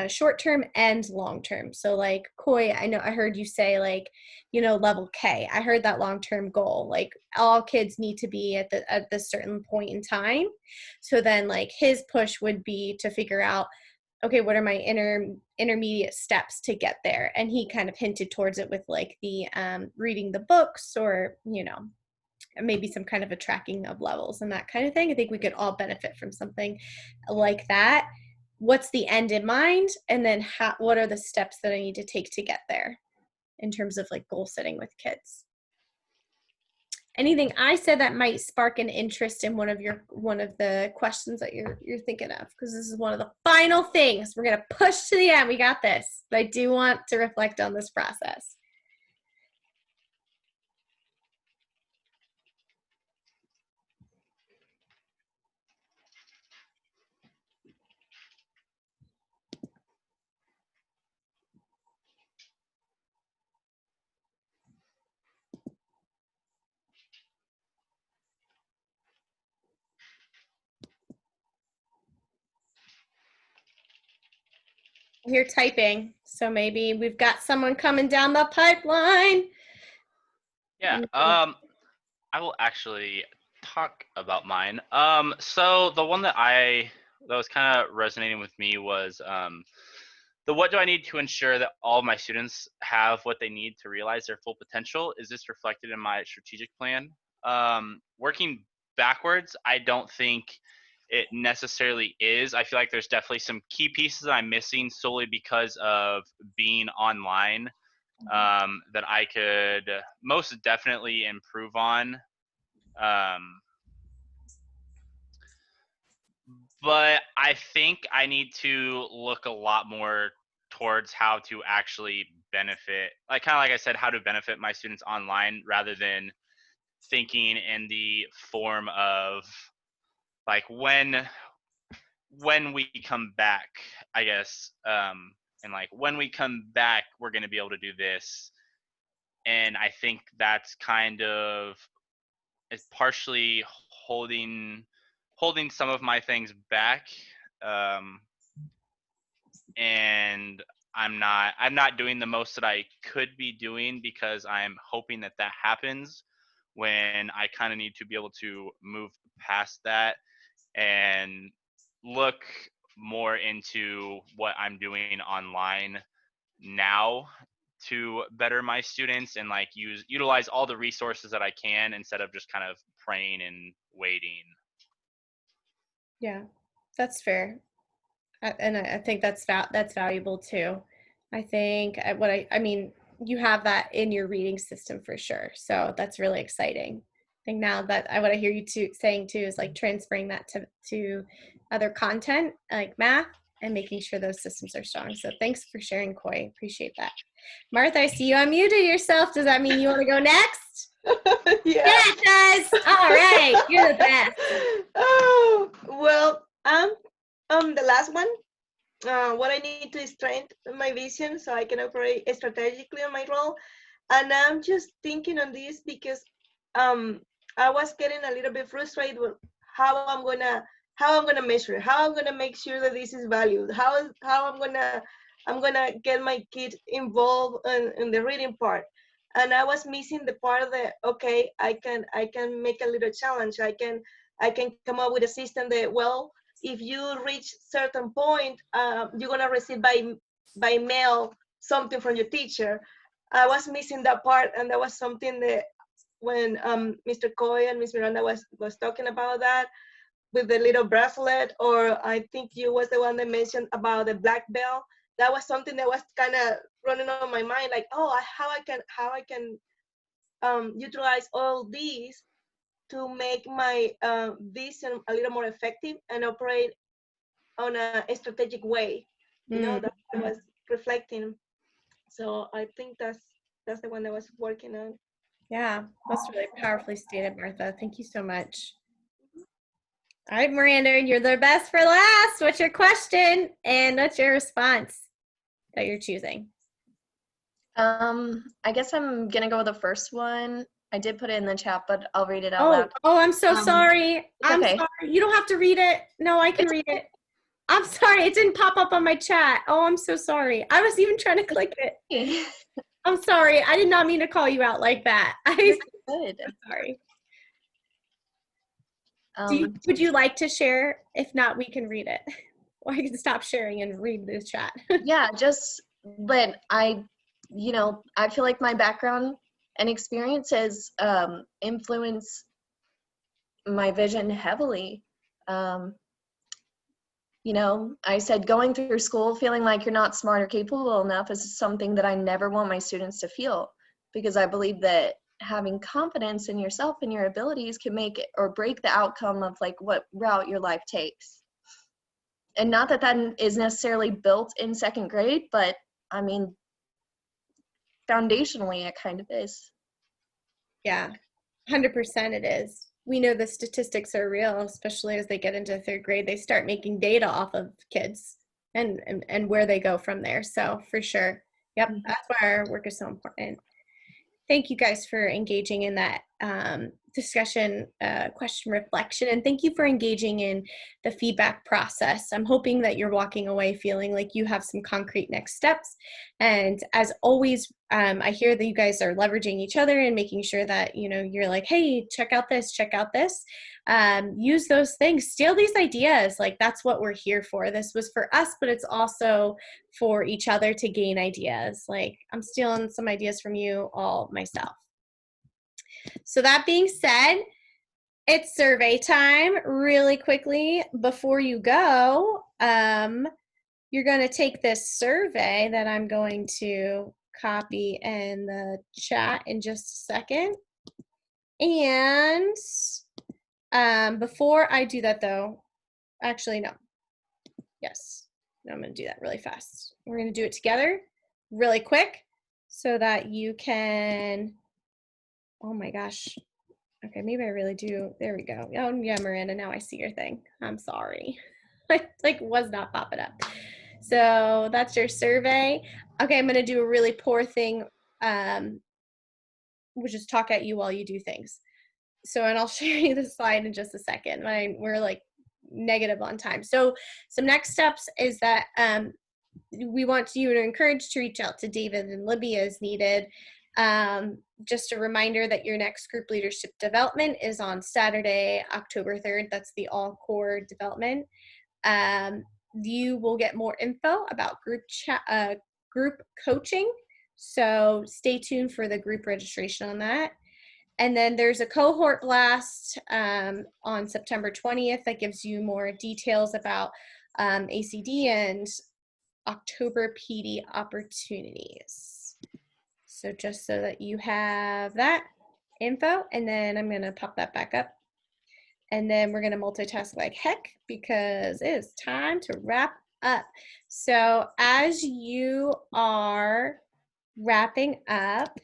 short-term and long-term. So like Koi, I know I heard you say like, you know, level K. I heard that long-term goal, like all kids need to be at the certain point in time. So then like his push would be to figure out, okay, what are my intermediate steps to get there? And he kind of hinted towards it with like the reading the books, or, you know, maybe some kind of a tracking of levels and that kind of thing. I think we could all benefit from something like that. What's the end in mind? And then what are the steps that I need to take to get there in terms of like goal setting with kids? Anything I said that might spark an interest in one of the questions that you're thinking of, because this is one of the final things. We're gonna push to the end. We got this. But I do want to reflect on this process. You're typing, so maybe we've got someone coming down the pipeline. Yeah. I will actually talk about mine. So the one that was kind of resonating with me was the what do I need to ensure that all of my students have what they need to realize their full potential? Is this reflected in my strategic plan? Working backwards, I don't think it necessarily is. I feel like there's definitely some key pieces that I'm missing solely because of being online, that I could most definitely improve on. But I think I need to look a lot more towards how to actually benefit, like kind of like I said, how to benefit my students online rather than thinking in the form of like when we come back, I guess, and like when we come back, we're going to be able to do this. And I think that's kind of is partially holding some of my things back, um, and I'm not doing the most that I could be doing because I'm hoping that that happens when I kind of need to be able to move past that and look more into what I'm doing online now to better my students and like utilize all the resources that I can instead of just kind of praying and waiting. Yeah, that's fair. And I think that's valuable too. I think I mean, you have that in your reading system for sure. So that's really exciting. I think now that what I hear you saying too is like transferring that to other content like math and making sure those systems are strong. So thanks for sharing, Coy. Appreciate that. Martha, I see you unmuted yourself. Does that mean you want to go next? Yeah. Yeah, it does. All right, you're the best. Oh, well, the last one. What I need to strengthen my vision so I can operate strategically on my role. And I'm just thinking on this because I was getting a little bit frustrated with how I'm gonna measure, how I'm gonna make sure that this is valued, how I'm gonna get my kids involved in the reading part. And I was missing the part that okay, I can make a little challenge. I can come up with a system that well, if you reach certain point, you're gonna receive by mail something from your teacher. I was missing that part, and that was something that when Mr. Coy and Miss Miranda was talking about that with the little bracelet, or I think you was the one that mentioned about the black belt. That was something that was kind of running on my mind, like, oh, how I can utilize all these to make my vision a little more effective and operate on a strategic way. That I was reflecting. So I think that's the one that I was working on. Yeah, that's really powerfully stated, Martha. Thank you so much. All right, Miranda, you're the best for last. What's your question and what's your response that you're choosing? I guess I'm gonna go with the first one. I did put it in the chat, but I'll read it out loud. Oh, I'm so sorry. I'm okay. sorry. You don't have to read it. No, I can read it. I'm sorry. It didn't pop up on my chat. Oh, I'm so sorry. I was even trying to click it. I'm sorry. I did not mean to call you out like that. Good. I'm sorry. Would you like to share? If not, we can read it. Or I can stop sharing and read the chat. Yeah, just but I feel like my background and experiences influence my vision heavily. I said going through school feeling like you're not smart or capable enough is something that I never want my students to feel, because I believe that having confidence in yourself and your abilities can make it or break the outcome of like what route your life takes. And not that that is necessarily built in second grade, but I mean, foundationally, it kind of is. Yeah, 100% it is. We know the statistics are real, especially as they get into third grade. They start making data off of kids and where they go from there. So for sure. Yep, that's why our work is so important. Thank you guys for engaging in that discussion, question reflection, and thank you for engaging in the feedback process. I'm hoping that you're walking away feeling like you have some concrete next steps. And as always, I hear that you guys are leveraging each other and making sure that, you know, you're like, hey, check out this, check out this. Use those things, steal these ideas. Like, that's what we're here for. This was for us, but it's also for each other to gain ideas. Like, I'm stealing some ideas from you all myself. So that being said, it's survey time. Really quickly before you go, you're going to take this survey that I'm going to copy in the chat in just a second. And before I do that, though, actually, no. Yes, no, I'm going to do that really fast. We're going to do it together really quick so that you can, oh my gosh. Okay, maybe I really do. There we go. Oh, yeah, Miranda, now I see your thing. I'm sorry. I was not popping up. So that's your survey. Okay, I'm going to do a really poor thing, which is talk at you while you do things. So, and I'll show you the slide in just a second. We're like negative on time. So some next steps is that we want you to encourage to reach out to David and Libby as needed. Just a reminder that your next group leadership development is on Saturday, October 3rd. That's the all core development. You will get more info about group coaching. So stay tuned for the group registration on that. And then there's a cohort blast on September 20th that gives you more details about ACD and October PD opportunities. So just so that you have that info, and then I'm going to pop that back up. And then we're going to multitask like heck because it is time to wrap up. So as you are wrapping up,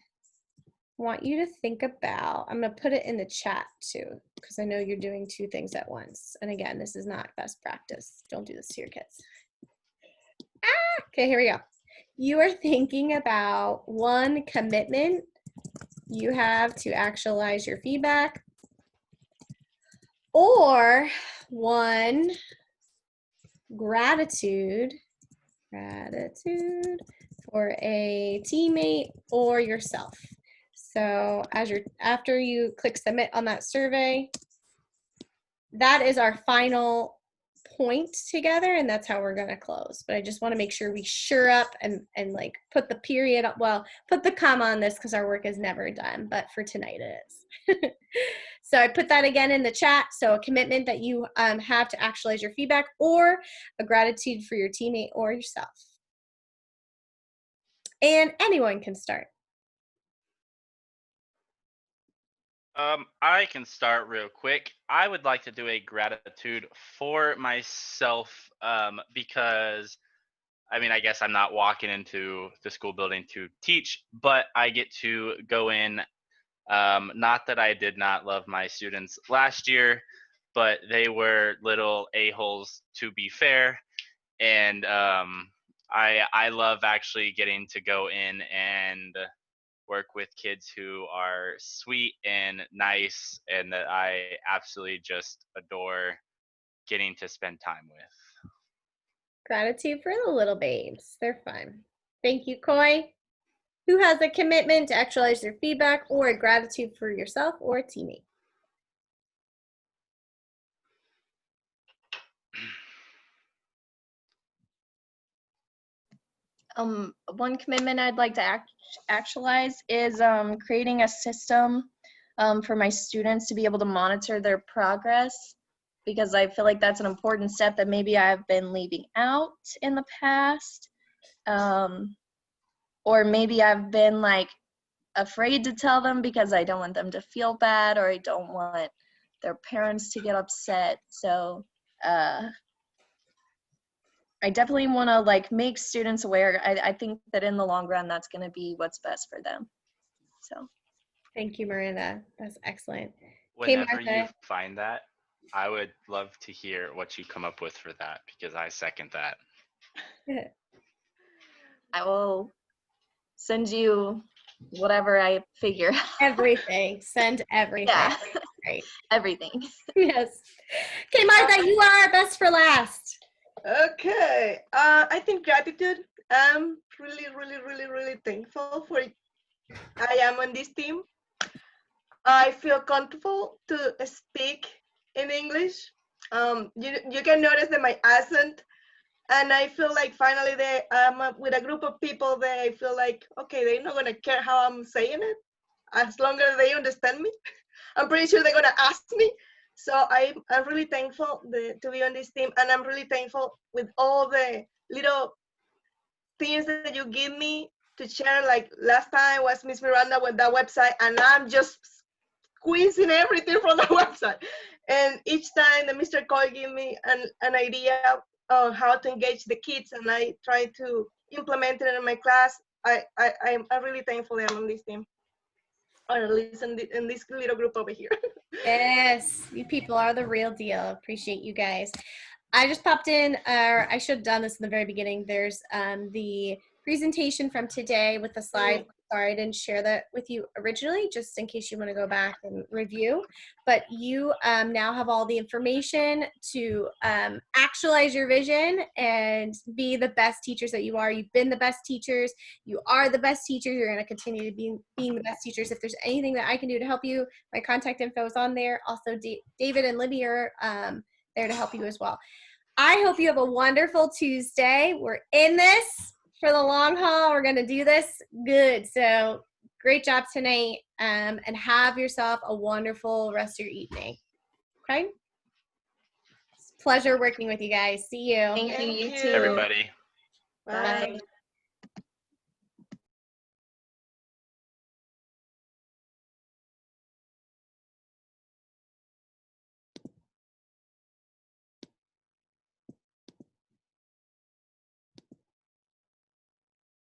I want you to think about, I'm going to put it in the chat too, because I know you're doing two things at once. And again, this is not best practice. Don't do this to your kids. Okay, here we go. You are thinking about one commitment you have to actualize your feedback, or one gratitude for a teammate or yourself. So after you click submit on that survey, that is our final point together, and that's how we're going to close. But I just want to make sure we sure up and like put the period up, well, put the comma on this because our work is never done, but for tonight it is. So I put that again in the chat. So a commitment that you have to actualize your feedback, or a gratitude for your teammate or yourself. And anyone can start. I can start real quick. I would like to do a gratitude for myself because, I mean, I guess I'm not walking into the school building to teach, but I get to go in. Not that I did not love my students last year, but they were little a-holes, to be fair. And I love actually getting to go in and work with kids who are sweet and nice, and that I absolutely just adore getting to spend time with. Gratitude for the little babes. They're fun. Thank you, Coy. Who has a commitment to actualize their feedback, or a gratitude for yourself or a teammate? One commitment I'd like to actualize is creating a system for my students to be able to monitor their progress, because I feel like that's an important step that maybe I've been leaving out in the past, or maybe I've been like afraid to tell them because I don't want them to feel bad, or I don't want their parents to get upset. So I definitely want to like make students aware. I think that in the long run, that's going to be what's best for them. So. Thank you, Miranda. That's excellent. Whenever you find that, I would love to hear what you come up with for that, because I second that. I will send you whatever I figure. Everything. Send everything. Yeah, Right. everything. Yes. Okay, Martha, you are our best for last. Okay. I think gratitude. I'm really thankful for I am on this team. I feel comfortable to speak in English. You can notice that my accent, and I feel like finally I'm with a group of people that I feel like, okay, they're not gonna care how I'm saying it, as long as they understand me. I'm pretty sure they're gonna ask me. So I'm really thankful to be on this team, and I'm really thankful with all the little things that you give me to share. Like last time was Miss Miranda with that website, and I'm just squeezing everything from the website. And each time the Mr. Coy give me an idea on how to engage the kids, and I try to implement it in my class. I'm really thankful that I'm on this team, or at least in this little group over here. Yes, you people are the real deal. Appreciate you guys. I just popped in, or I should have done this in the very beginning. There's the presentation from today with the slides. Sorry, I didn't share that with you originally, just in case you want to go back and review. But you now have all the information to actualize your vision and be the best teachers that you are. You've been the best teachers. You are the best teachers. You're going to continue to be being the best teachers. If there's anything that I can do to help you, my contact info is on there. Also, David and Libby are there to help you as well. I hope you have a wonderful Tuesday. We're in this for the long haul. We're going to do this good. So great job tonight, and have yourself a wonderful rest of your evening. Okay? It's a pleasure working with you guys. See you. Thank you, you Thank too. you. Everybody. Bye. Bye.